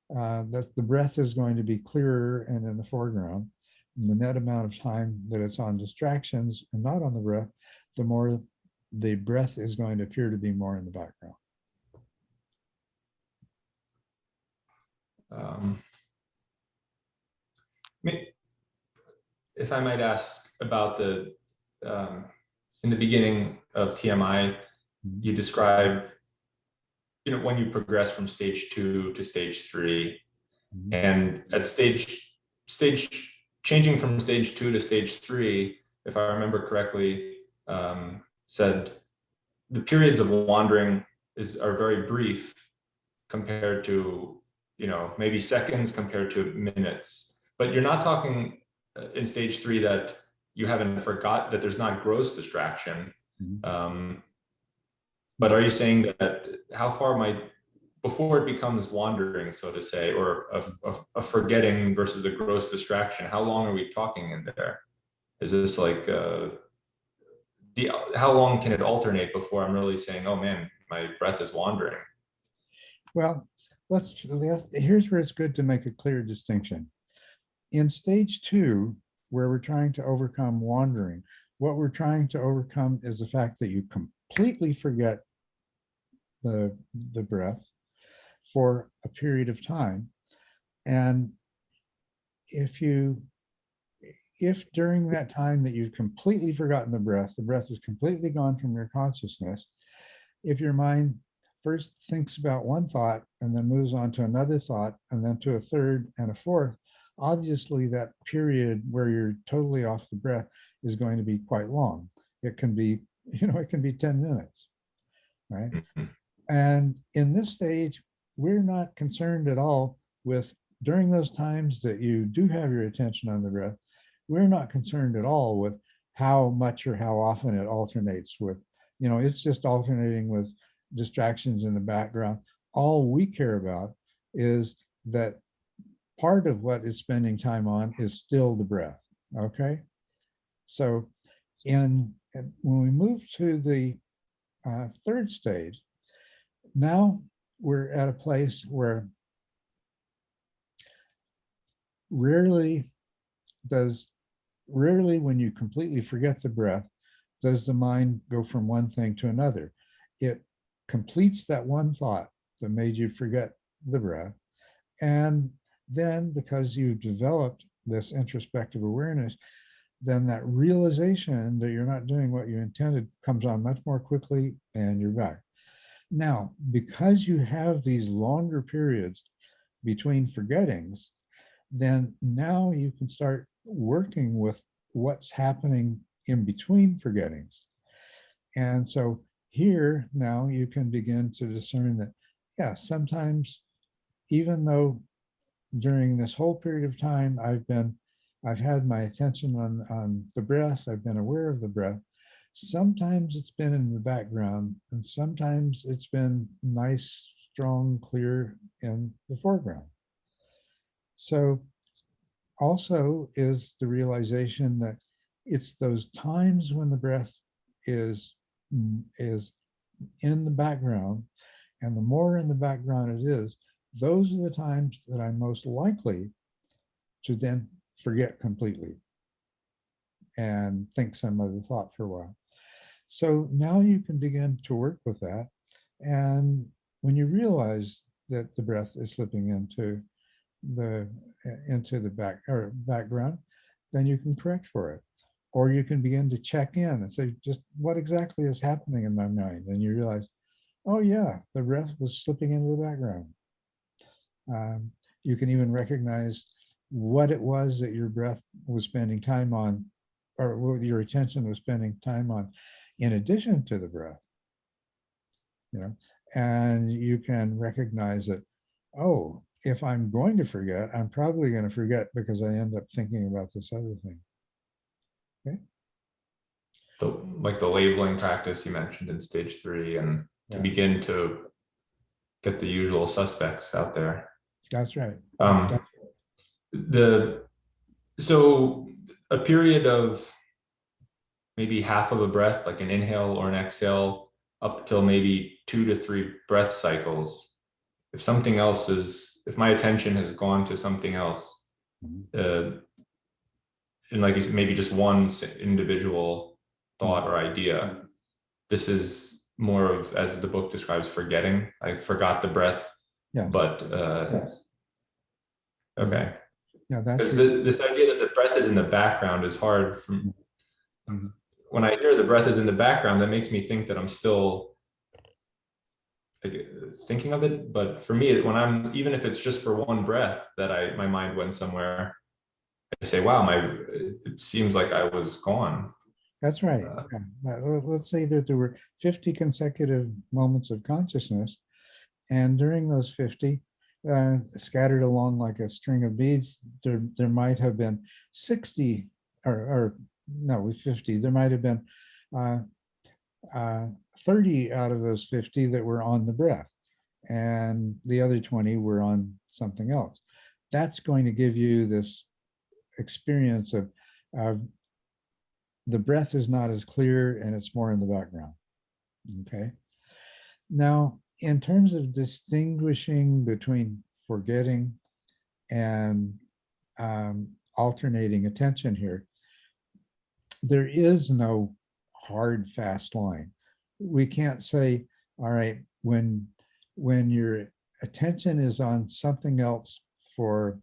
that the breath is going to be clearer and in the foreground. And the net amount of time that it's on distractions and not on the breath, the more the breath is going to appear to be more in the background. If I might ask about in the beginning of TMI, you describe, when you progress from stage 2 to stage 3, and at changing from stage 2 to stage 3, if I remember correctly, said the periods of wandering are very brief compared to, maybe seconds compared to minutes. But you're not talking in stage 3 that you haven't forgot, that there's not gross distraction. But are you saying that how far before it becomes wandering, so to say, or a forgetting versus a gross distraction, how long are we talking in there? Is this like, how long can it alternate before I'm really saying, oh man, my breath is wandering? Well, here's where it's good to make a clear distinction. In stage 2, where we're trying to overcome wandering, what we're trying to overcome is the fact that you completely forget the breath for a period of time. And if during that time that you've completely forgotten the breath is completely gone from your consciousness, if your mind first thinks about one thought and then moves on to another thought and then to a third and a fourth, obviously that period where you're totally off the breath is going to be quite long. It can be, it can be 10 minutes, right? And in this stage, we're not concerned at all with, during those times that you do have your attention on the breath, we're not concerned at all with how much or how often it alternates with, it's just alternating with distractions in the background. All we care about is that part of what it's spending time on is still the breath, okay? So when we move to the third stage, now we're at a place where rarely does rarely when you completely forget the breath, does the mind go from one thing to another. It completes that one thought that made you forget the breath. And then because you've developed this introspective awareness, then that realization that you're not doing what you intended comes on much more quickly and you're back. Now, because you have these longer periods between forgettings, then now you can start working with what's happening in between forgettings. And so here now you can begin to discern that, yeah, sometimes even though during this whole period of time I've had my attention on the breath, I've been aware of the breath, sometimes it's been in the background and sometimes it's been nice, strong, clear in the foreground. So also is the realization that it's those times when the breath is in the background, and the more in the background it is, those are the times that I'm most likely to then forget completely and think some other thought for a while. So now you can begin to work with that. And when you realize that the breath is slipping into the background, then you can correct for it. Or you can begin to check in and say, just what exactly is happening in my mind? And you realize, oh yeah, the breath was slipping into the background. You can even recognize what it was that your breath was spending time on, or what your attention was spending time on, in addition to the breath. You know, and you can recognize that, oh, if I'm going to forget, I'm probably going to forget because I end up thinking about this other thing. Okay. Like the labeling practice you mentioned in stage 3, and to begin to get the usual suspects out there. That's right. So a period of maybe half of a breath, like an inhale or an exhale, up till maybe 2 to 3 breath cycles. If something else if my attention has gone to something else, and like you said, maybe just one individual thought or idea, this is more of, as the book describes, forgetting. I forgot the breath, but okay. Yeah, that's this idea that the breath is in the background is hard. When I hear the breath is in the background, that makes me think that I'm still thinking of it. But for me, when even if it's just for one breath that my mind went somewhere, I say, wow, it seems like I was gone. That's right. Let's say that there were 50 consecutive moments of consciousness, and during those 50, scattered along like a string of beads, there might have been 60, or no, with 50, there might have been 30 out of those 50 that were on the breath, and the other 20 were on something else. That's going to give you this experience of the breath is not as clear and it's more in the background. Okay. Now, in terms of distinguishing between forgetting and alternating attention here, there is no hard, fast line. We can't say, all right, when your attention is on something else for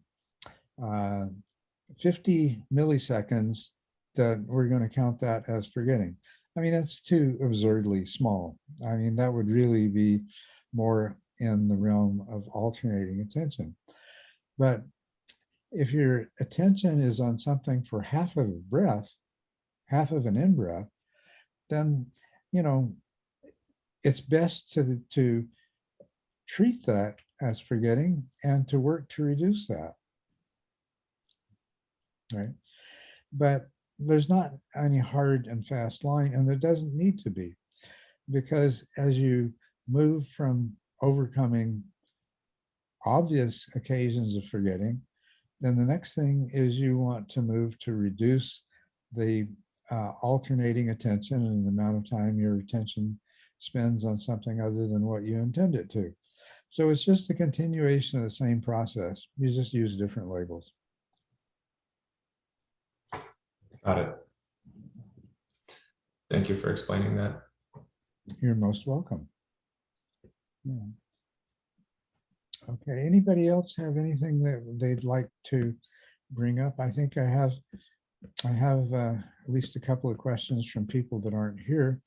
50 milliseconds, that we're going to count that as forgetting. I mean, that's too absurdly small. I mean, that would really be more in the realm of alternating attention. But if your attention is on something for half of a breath, half of an in-breath, then, you know, it's best to treat that as forgetting and to work to reduce that. Right? But there's not any hard and fast line, and there doesn't need to be, because as you move from overcoming obvious occasions of forgetting, then the next thing is you want to move to reduce the alternating attention and the amount of time your attention spends on something other than what you intend it to. So it's just a continuation of the same process. You just use different labels. Got it. Thank you for explaining that. You're most welcome. Yeah. Okay, anybody else have anything that they'd like to bring up? I think I have at least a couple of questions from people that aren't here,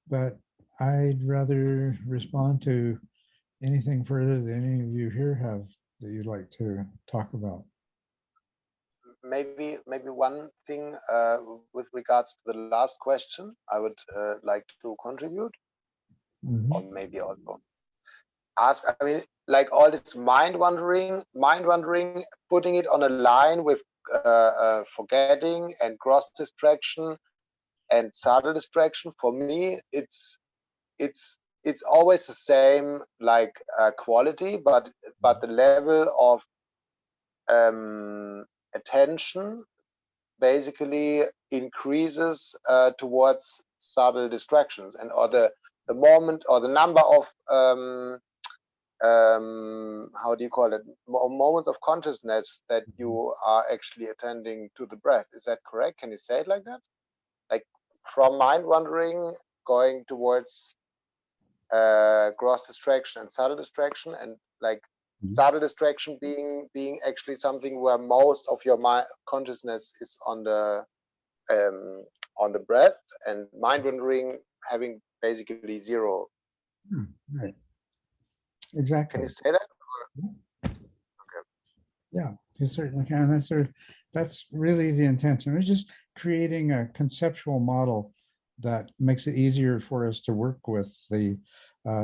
but I'd rather respond to anything further that any of you here have that you'd like to talk about. Maybe one thing with regards to the last question, I would like to contribute, or maybe also ask. I mean, like all this mind wandering, putting it on a line with forgetting and gross distraction and subtle distraction. For me, it's always the same, like quality, but the level of attention basically increases towards subtle distractions, and or the moment or the number of how do you call it, moments of consciousness that you are actually attending to the breath. Is that correct? Can you say it like that? Like from mind wandering going towards gross distraction and subtle distraction, and like subtle distraction being actually something where most of your consciousness is on the breath, and mind wandering having basically zero. Right. Exactly. Can you say that? Okay. Yeah, you certainly can. That's really the intention. It's just creating a conceptual model that makes it easier for us to work with the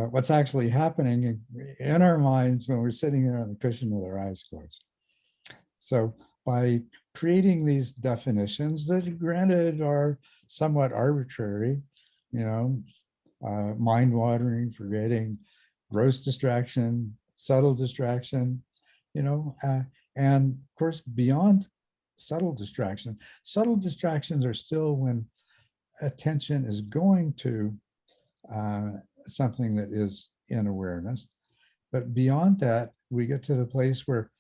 what's actually happening in our minds when we're sitting there on the cushion with our eyes closed. So by creating these definitions that, granted, are somewhat arbitrary, mind wandering, forgetting, gross distraction, subtle distraction, and of course, beyond subtle distractions are still when attention is going to something that is in awareness. But beyond that, we get to the place where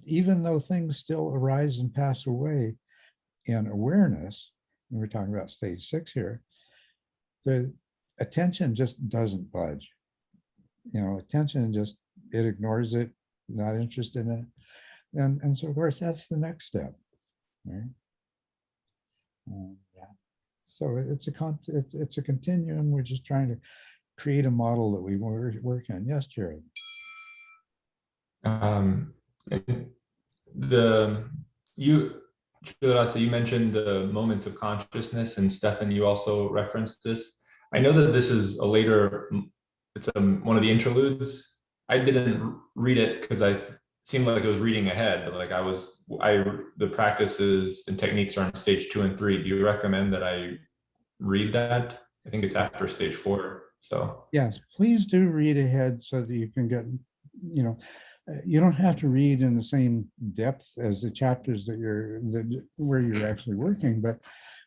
even though things still arise and pass away in awareness, and we're talking about stage 6 here, the attention just doesn't budge. Attention it ignores it, not interested in it. And so of course that's the next step, right? Yeah. So it's a continuum. We're just trying to create a model that we work on. Yes, Jared. Culadasa, you mentioned the moments of consciousness, and Stefan, you also referenced this. I know that this is it's one of the interludes. I didn't read it because it seemed like I was reading ahead. Like the practices and techniques are on stage 2 and 3. Do you recommend that I read that? I think it's after stage 4. So yes, please do read ahead so that you can get, you don't have to read in the same depth as the chapters where you're actually working, but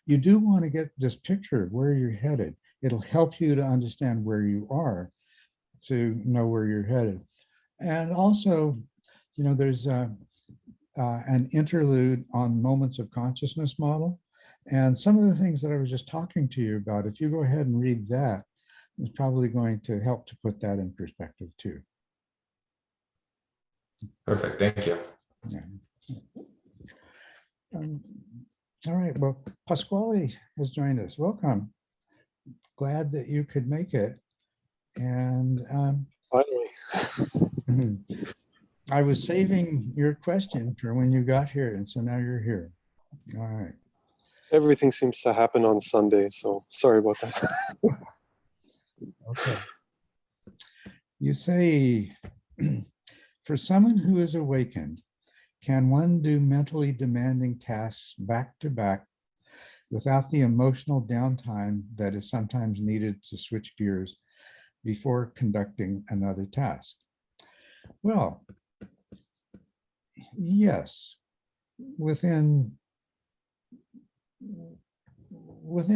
you do want to get this picture of where you're headed. It'll help you to understand where you are, to know where you're headed. And also, there's an interlude on moments of consciousness model. And some of the things that I was just talking to you about, if you go ahead and read that, it's probably going to help to put that in perspective too. Perfect, thank you. Yeah. All right, well, Pasquale has joined us. Welcome. Glad that you could make it. And finally, I was saving your question for when you got here, and so now you're here. All right. everything seems to happen on Sunday, so sorry about that. Okay. You say, for someone who is awakened, can one do mentally demanding tasks back to back without the emotional downtime that is sometimes needed to switch gears before conducting another task? Well, yes, within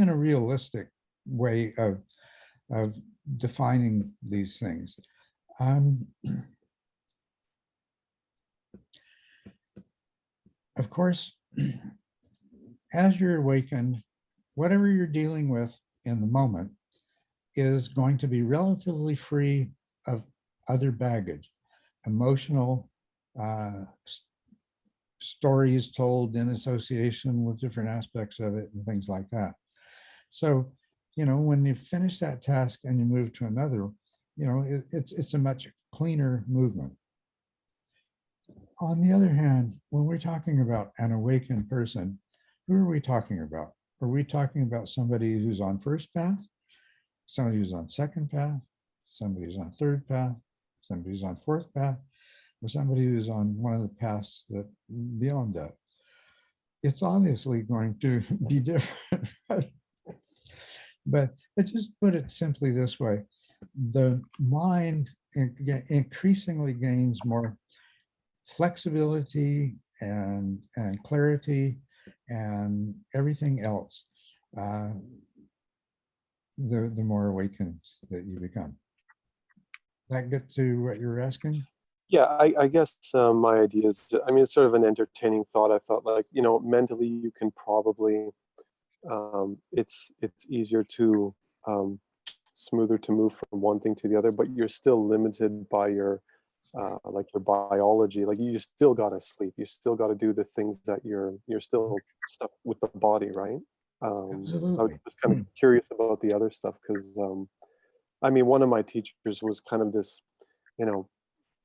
a realistic way of defining these things. Of course, as you're awakened, whatever you're dealing with in the moment is going to be relatively free of other baggage, emotional stories told in association with different aspects of it and things like that. So, when you finish that task and you move to another, it's a much cleaner movement. On the other hand, when we're talking about an awakened person, who are we talking about? Are we talking about somebody who's on first path, somebody who's on second path, somebody who's on third path, somebody who's on fourth path, or somebody who's on one of the paths that beyond that? It's obviously going to be different, right? But let's just put it simply this way. The mind increasingly gains more flexibility and clarity and everything else, the more awakened that you become. That get to what you're asking? Yeah, I guess my idea is, I mean, it's sort of an entertaining thought. I thought, like, mentally you can probably, it's easier to, smoother to move from one thing to the other, but you're still limited by your, like your biology. Like, you still gotta sleep. You still gotta do the things that you're still stuck with the body, right? I was Absolutely. just kind of curious about the other stuff because, I mean, one of my teachers was kind of this,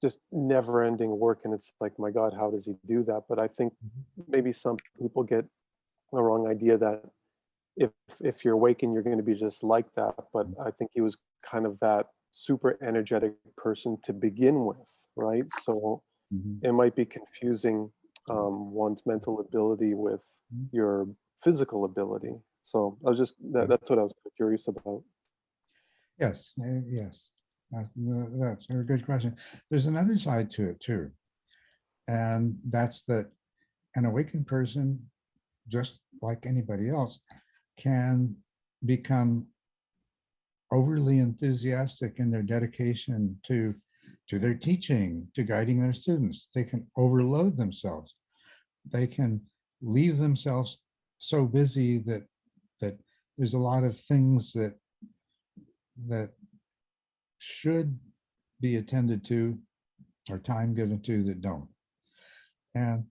just never-ending work, and it's like, my God, how does he do that? But I think maybe some people get a wrong idea that if you're awakened, you're going to be just like that. But I think he was kind of that super energetic person to begin with, right? So it might be confusing one's mental ability with your physical ability. So I was just that's what I was curious about. Yes, yes. That's a good question. There's another side to it too. And that's that an awakened person, just like anybody else, can become overly enthusiastic in their dedication to their teaching, to guiding their students. They can overload themselves. They can leave themselves so busy that there's a lot of things that should be attended to or time given to that don't. And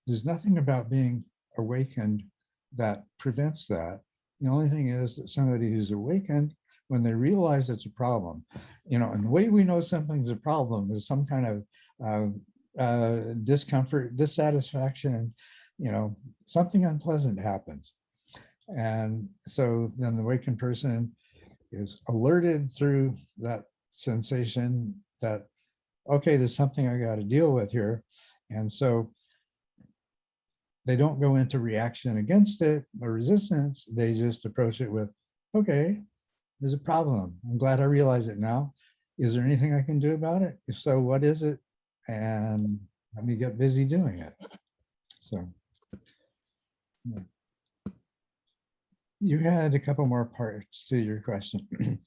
there's nothing about being awakened that prevents that. The only thing is that somebody who's awakened, when they realize it's a problem, and the way we know something's a problem is some kind of discomfort, dissatisfaction, something unpleasant happens. And so then the awakened person is alerted through that sensation that, okay, there's something I got to deal with here. And so they don't go into reaction against it or resistance. They just approach it with, okay, there's a problem. I'm glad I realize it now. Is there anything I can do about it? If so, what is it? And let me get busy doing it. So yeah. You had a couple more parts to your question.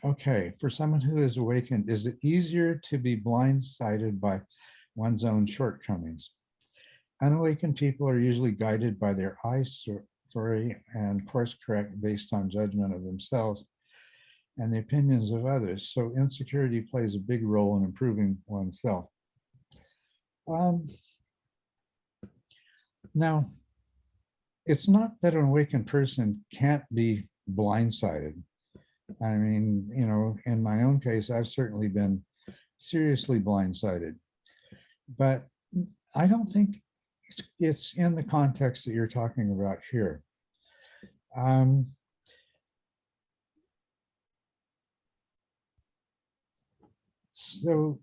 Okay, for someone who is awakened, is it easier to be blindsided by one's own shortcomings? Unawakened people are usually guided by their eye story and course correct based on judgment of themselves and the opinions of others. So insecurity plays a big role in improving oneself. Now, it's not that an awakened person can't be blindsided. I mean, in my own case, I've certainly been seriously blindsided, but I don't think it's in the context that you're talking about here. So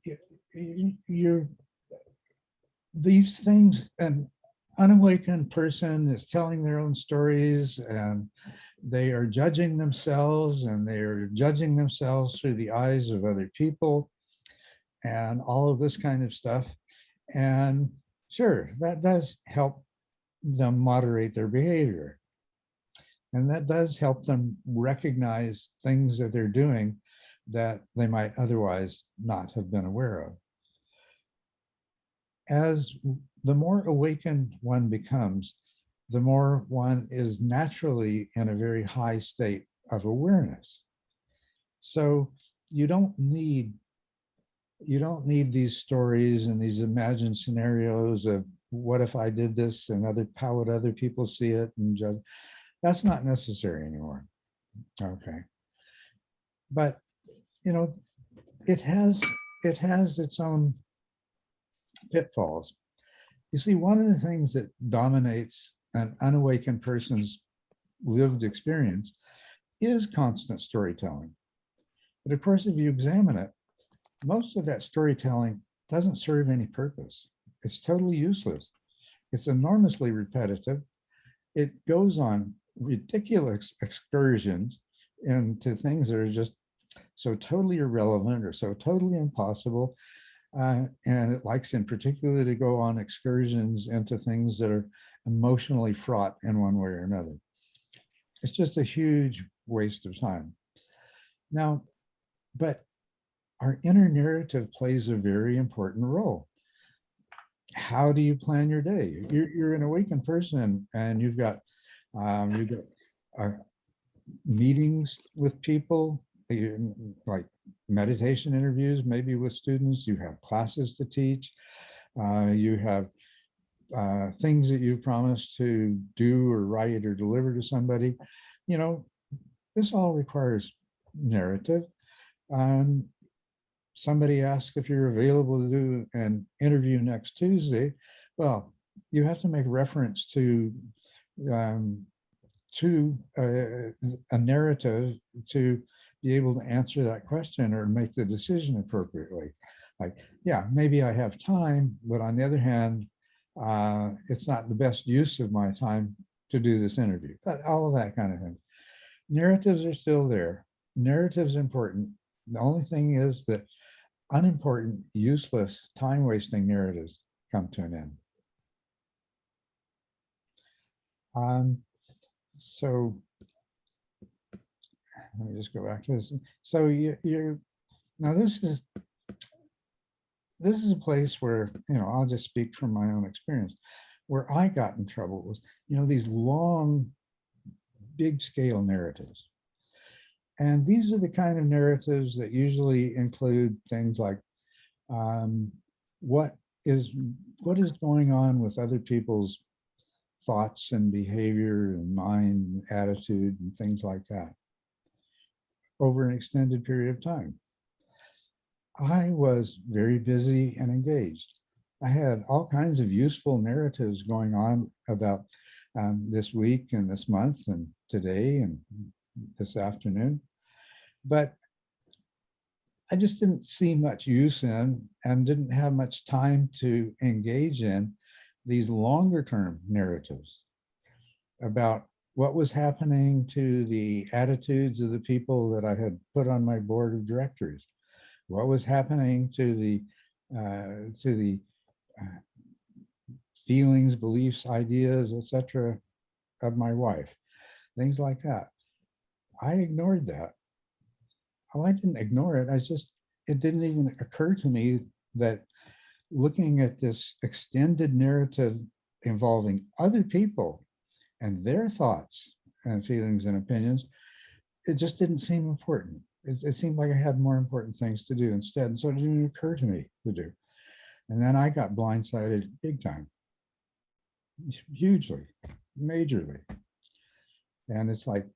these things, an unawakened person is telling their own stories and they are judging themselves and they are judging themselves through the eyes of other people and all of this kind of stuff. And sure, that does help them moderate their behavior. And that does help them recognize things that they're doing that they might otherwise not have been aware of. as the more awakened one becomes, the more one is naturally in a very high state of awareness. So you don't need these stories and these imagined scenarios of what if I did this and how would other people see it and judge. That's not necessary anymore. Okay. But you know, it has its own pitfalls. You see, one of the things that dominates an unawakened person's lived experience is constant storytelling. But of course, if you examine it, most of that storytelling doesn't serve any purpose. It's totally useless. It's enormously repetitive. It goes on ridiculous excursions into things that are just so totally irrelevant or so totally impossible. And it likes in particular to go on excursions into things that are emotionally fraught in one way or another. It's just a huge waste of time. Now, but our inner narrative plays a very important role. How do you plan your day? You're an awakened person and you've got meetings with people, like meditation interviews, maybe with students, you have classes to teach, you have things that you promised to do or write or deliver to somebody. You know, this all requires narrative. Somebody asks if you're available to do an interview next Tuesday. Well, you have to make reference to a narrative to be able to answer that question or make the decision appropriately. Like, yeah, maybe I have time, but on the other hand, it's not the best use of my time to do this interview. All of that kind of thing. Narratives are still there. Narrative's important. The only thing is that unimportant, useless, time-wasting narratives come to an end. So let me just go back to this. So now this is a place where, you know, I'll just speak from my own experience. Where I got in trouble was, you know, these long, big scale narratives. And these are the kind of narratives that usually include things like what is going on with other people's thoughts and behavior and mind and attitude and things like that over an extended period of time. I was very busy and engaged. I had all kinds of useful narratives going on about this week and this month and today and this afternoon. But I just didn't see much use in and didn't have much time to engage in these longer term narratives about what was happening to the attitudes of the people that I had put on my board of directors, what was happening to the feelings, beliefs, ideas, etc. of my wife, things like that. I ignored that. Oh, I didn't ignore it. It didn't even occur to me that looking at this extended narrative involving other people and their thoughts and feelings and opinions, it just didn't seem important. It seemed like I had more important things to do instead. And so it didn't occur to me to do. And then I got blindsided big time, hugely, majorly. And it's like,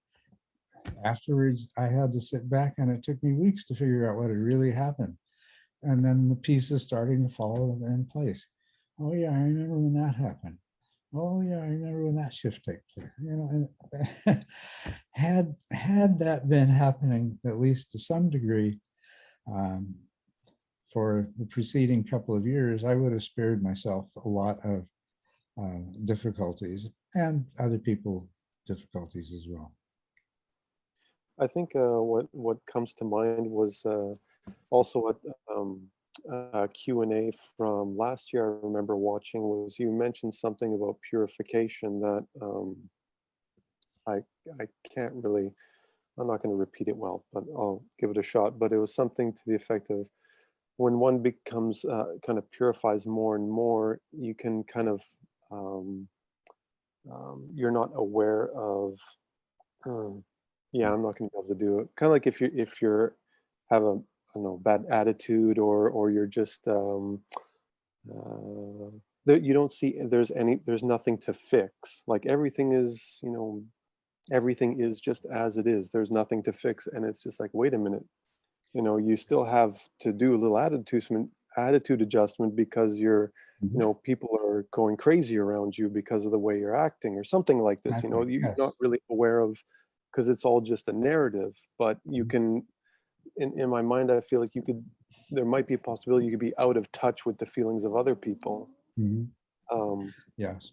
afterwards, I had to sit back and it took me weeks to figure out what had really happened. And then the pieces starting to fall in place. Oh yeah, I remember when that happened. Oh yeah, I remember when that shift took place. You know, and had that been happening at least to some degree for the preceding couple of years, I would have spared myself a lot of difficulties and other people difficulties as well. I think what comes to mind was also a Q&A from last year I remember watching, was you mentioned something about purification that I can't really, I'm not going to repeat it well, but I'll give it a shot. But it was something to the effect of when one becomes kind of purifies more and more, you can kind of you're not aware of. Yeah, I'm not going to be able to do it. Kind of like if you're have a, I don't know, bad attitude, or you're just you don't see there's nothing to fix. Like everything is, everything is just as it is. There's nothing to fix, and it's just like, wait a minute, you still have to do a little attitude adjustment because you're, people are going crazy around you because of the way you're acting or something like this. Exactly, You're yes. not really aware of, because it's all just a narrative. But you can, in my mind, I feel like there might be a possibility you could be out of touch with the feelings of other people. Mhm. Yes.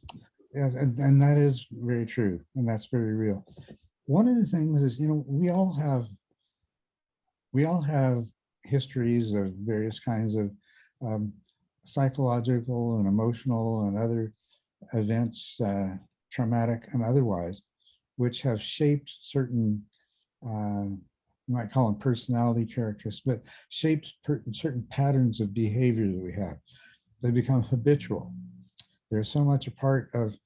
Yes, and that is very true, and that's very real. One of the things is, we all have histories of various kinds of psychological and emotional and other events, traumatic and otherwise, which have shaped certain, you might call them personality characteristics, but shaped certain patterns of behavior that we have. They become habitual. They're so much a part of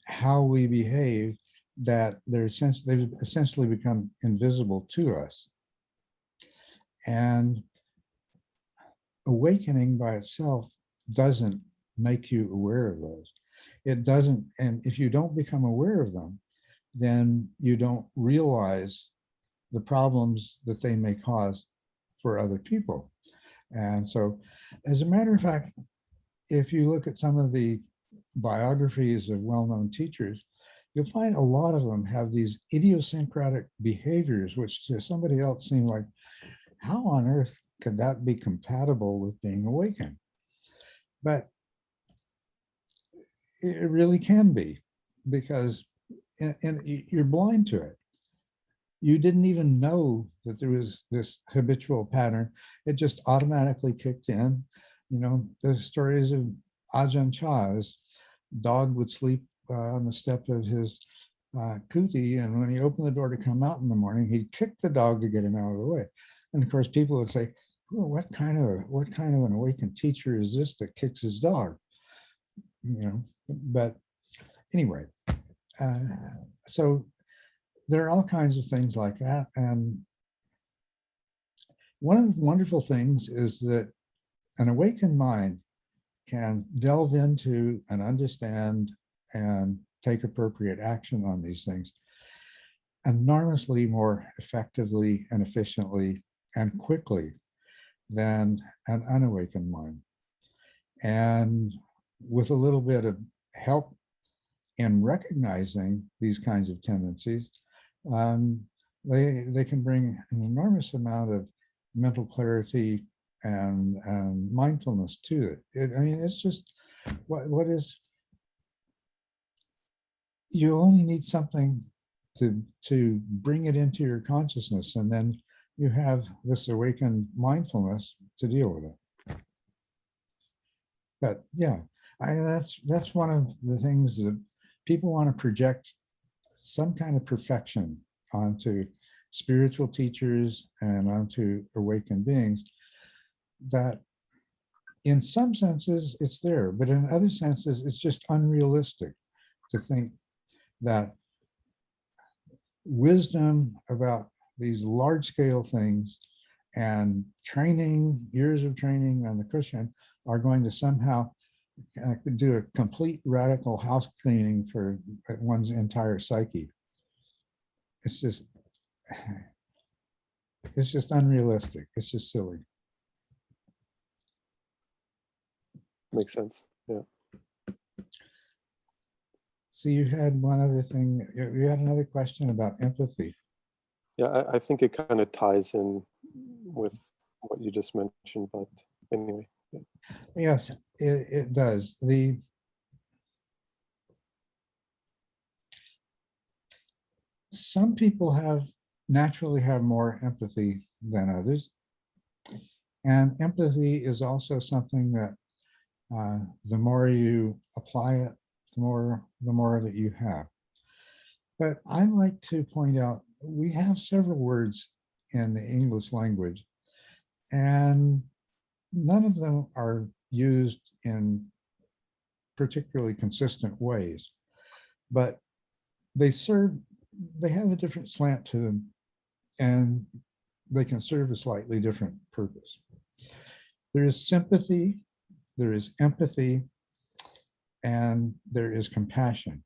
how we behave that they've essentially become invisible to us. And awakening by itself doesn't make you aware of those. It doesn't, and if you don't become aware of them, then you don't realize the problems that they may cause for other people. And so, as a matter of fact, if you look at some of the biographies of well-known teachers, you'll find a lot of them have these idiosyncratic behaviors, which to somebody else seem like, how on earth could that be compatible with being awakened? But it really can be, because and you're blind to it. You didn't even know that there was this habitual pattern. It just automatically kicked in. The stories of Ajahn Chah's dog would sleep on the step of his kuti, and when he opened the door to come out in the morning, he'd kick the dog to get him out of the way. And of course, people would say, well, what kind of an awakened teacher is this that kicks his dog? But anyway, so there are all kinds of things like that. And one of the wonderful things is that an awakened mind can delve into and understand and take appropriate action on these things enormously more effectively and efficiently and quickly than an unawakened mind. And with a little bit of help in recognizing these kinds of tendencies, they can bring an enormous amount of mental clarity and mindfulness to it. It's just what is. You only need something to bring it into your consciousness, and then you have this awakened mindfulness to deal with it. But yeah, that's one of the things that people want to project some kind of perfection onto spiritual teachers and onto awakened beings, that in some senses it's there, but in other senses it's just unrealistic to think that wisdom about these large-scale things and training, years of training on the cushion, are going to somehow do a complete radical house cleaning for one's entire psyche. It's just unrealistic. It's just silly. Makes sense. Yeah. So you had one other thing. You had another question about empathy. Yeah, I think it kind of ties in with what you just mentioned, but anyway. Yeah. Yes, it does. Some people naturally have more empathy than others. And empathy is also something that the more you apply it, the more that you have. But I like to point out, we have several words in the English language And none of them are used in particularly consistent ways, but they have a different slant to them, and they can serve a slightly different purpose. There is sympathy, there is empathy, and there is compassion.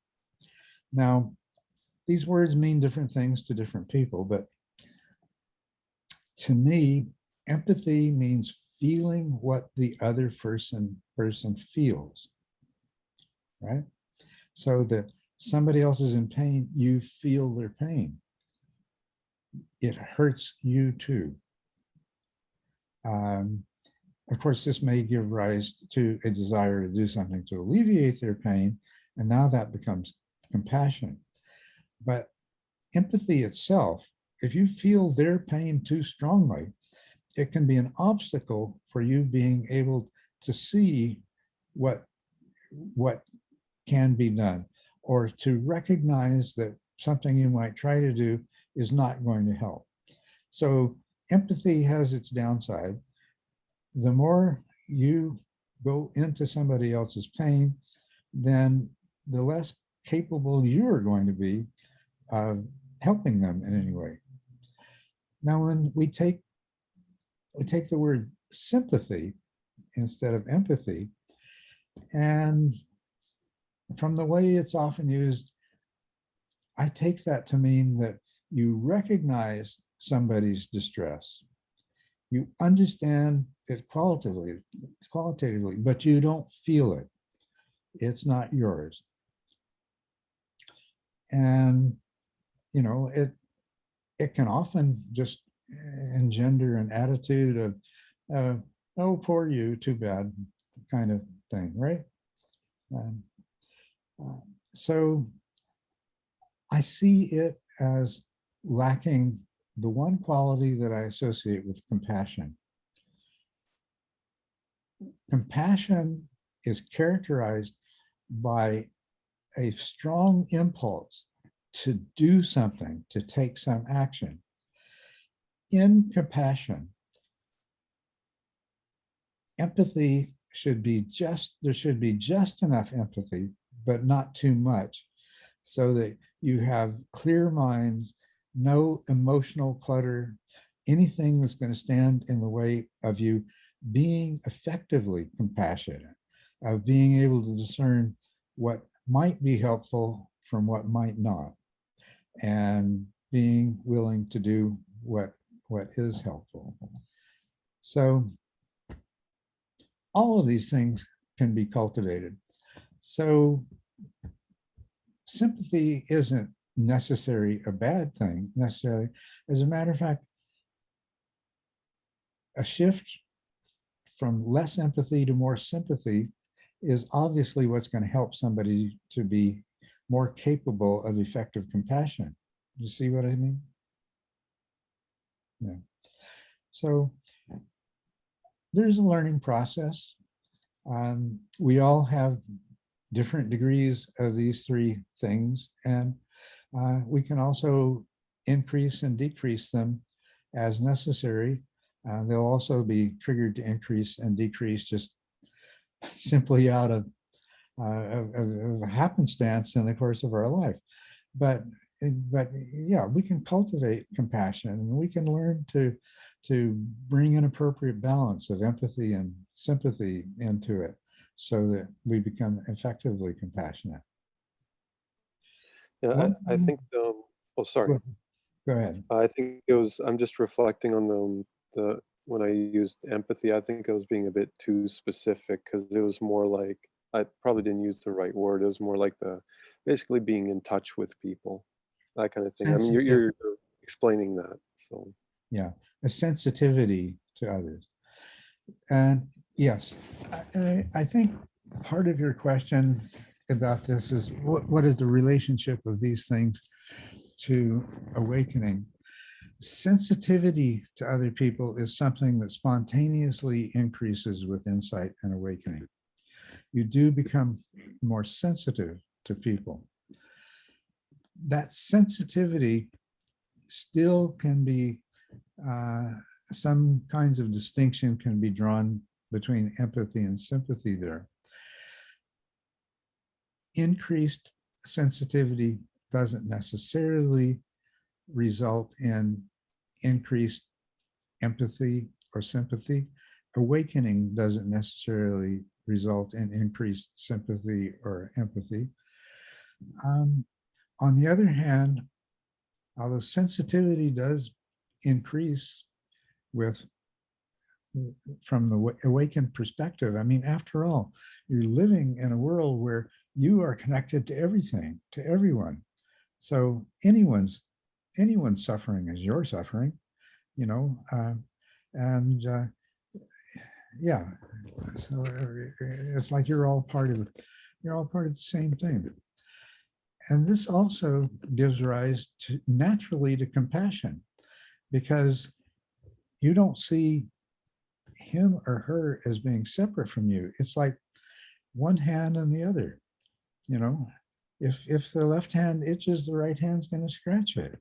Now, these words mean different things to different people, but to me, empathy means feeling what the other person feels, right? So that somebody else is in pain, you feel their pain. It hurts you too. Of course, this may give rise to a desire to do something to alleviate their pain, and now that becomes compassion. But empathy itself, if you feel their pain too strongly, it can be an obstacle for you being able to see what can be done, or to recognize that something you might try to do is not going to help. So empathy has its downside. The more you go into somebody else's pain, then the less capable you're going to be of helping them in any way. Now, when we take the word sympathy instead of empathy, and from the way it's often used, I take that to mean that you recognize somebody's distress. You understand it qualitatively, but you don't feel it. It's not yours. And, you know, it can often just engender an attitude of, oh, poor you, too bad, kind of thing, right? So I see it as lacking the one quality that I associate with compassion. Compassion is characterized by a strong impulse to do something, to take some action. In compassion, empathy there should be just enough empathy, but not too much, so that you have clear minds, no emotional clutter, anything that's going to stand in the way of you being effectively compassionate, of being able to discern what might be helpful from what might not, and being willing to do what is helpful. So all of these things can be cultivated. So sympathy isn't necessarily a bad thing, necessarily. As a matter of fact, a shift from less empathy to more sympathy is obviously what's going to help somebody to be more capable of effective compassion. You see what I mean? Yeah. So there's a learning process. We all have different degrees of these three things, and we can also increase and decrease them as necessary. They'll also be triggered to increase and decrease just simply out of happenstance in the course of our life. But yeah, we can cultivate compassion, and we can learn to bring an appropriate balance of empathy and sympathy into it, so that we become effectively compassionate. Yeah, I think oh, sorry. Go ahead. I think it was, I'm just reflecting on the when I used empathy, I think I was being a bit too specific, because it was more like, I probably didn't use the right word. It was more like basically being in touch with people, that kind of thing. I mean, you're explaining that, so. Yeah, a sensitivity to others. And yes, I think part of your question about this is what is the relationship of these things to awakening? Sensitivity to other people is something that spontaneously increases with insight and awakening. You do become more sensitive to people. That sensitivity still can be some kinds of distinction can be drawn between empathy and sympathy there. Increased sensitivity doesn't necessarily result in increased empathy or sympathy. Awakening doesn't necessarily result in increased sympathy or empathy. On the other hand, although sensitivity does increase from the awakened perspective, I mean, after all, you're living in a world where you are connected to everything, to everyone. So anyone's suffering is your suffering, you know, yeah. So it's like you're all part of the same thing. And this also gives rise to naturally to compassion, because you don't see him or her as being separate from you. It's like one hand and the other, you know. If the left hand itches, the right hand's going to scratch it.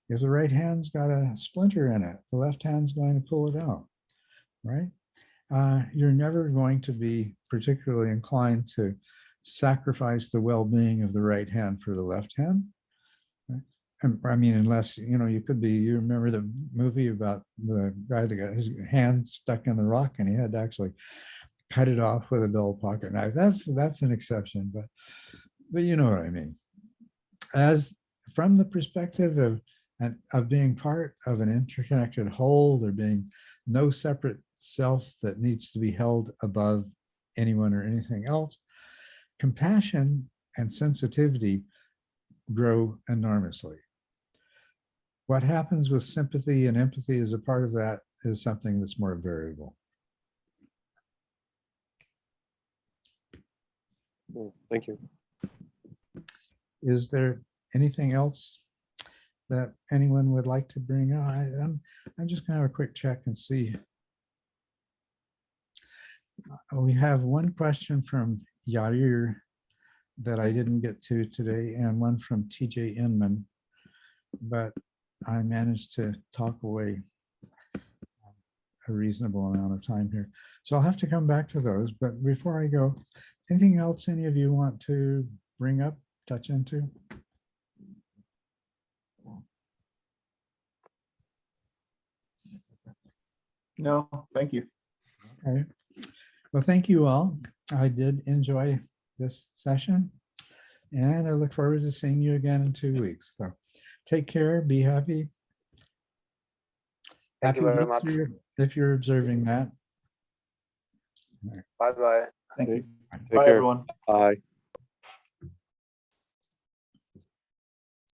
If the right hand's got a splinter in it, the left hand's going to pull it out, right? You're never going to be particularly inclined to sacrifice the well-being of the right hand for the left hand. Right? And, I mean, unless, you know, you could be, you remember the movie about the guy that got his hand stuck in the rock and he had to actually cut it off with a dull pocket knife. That's an exception, but you know what I mean. As from the perspective of being part of an interconnected whole, there being no separate self that needs to be held above anyone or anything else, compassion and sensitivity grow enormously. What happens with sympathy and empathy as a part of that is something that's more variable. Thank you. Is there anything else that anyone would like to bring up? I'm just going to have a quick check and see. We have one question from Yair that I didn't get to today, and one from TJ Inman, but I managed to talk away a reasonable amount of time here. So I'll have to come back to those, but before I go, anything else any of you want to bring up, touch into? No, thank you. Okay. Well, thank you all. I did enjoy this session, and I look forward to seeing you again in 2 weeks. So take care, be happy. Thank you very much. If you're observing that. Bye-bye. Thank you. Take Bye, care. everyone. Bye.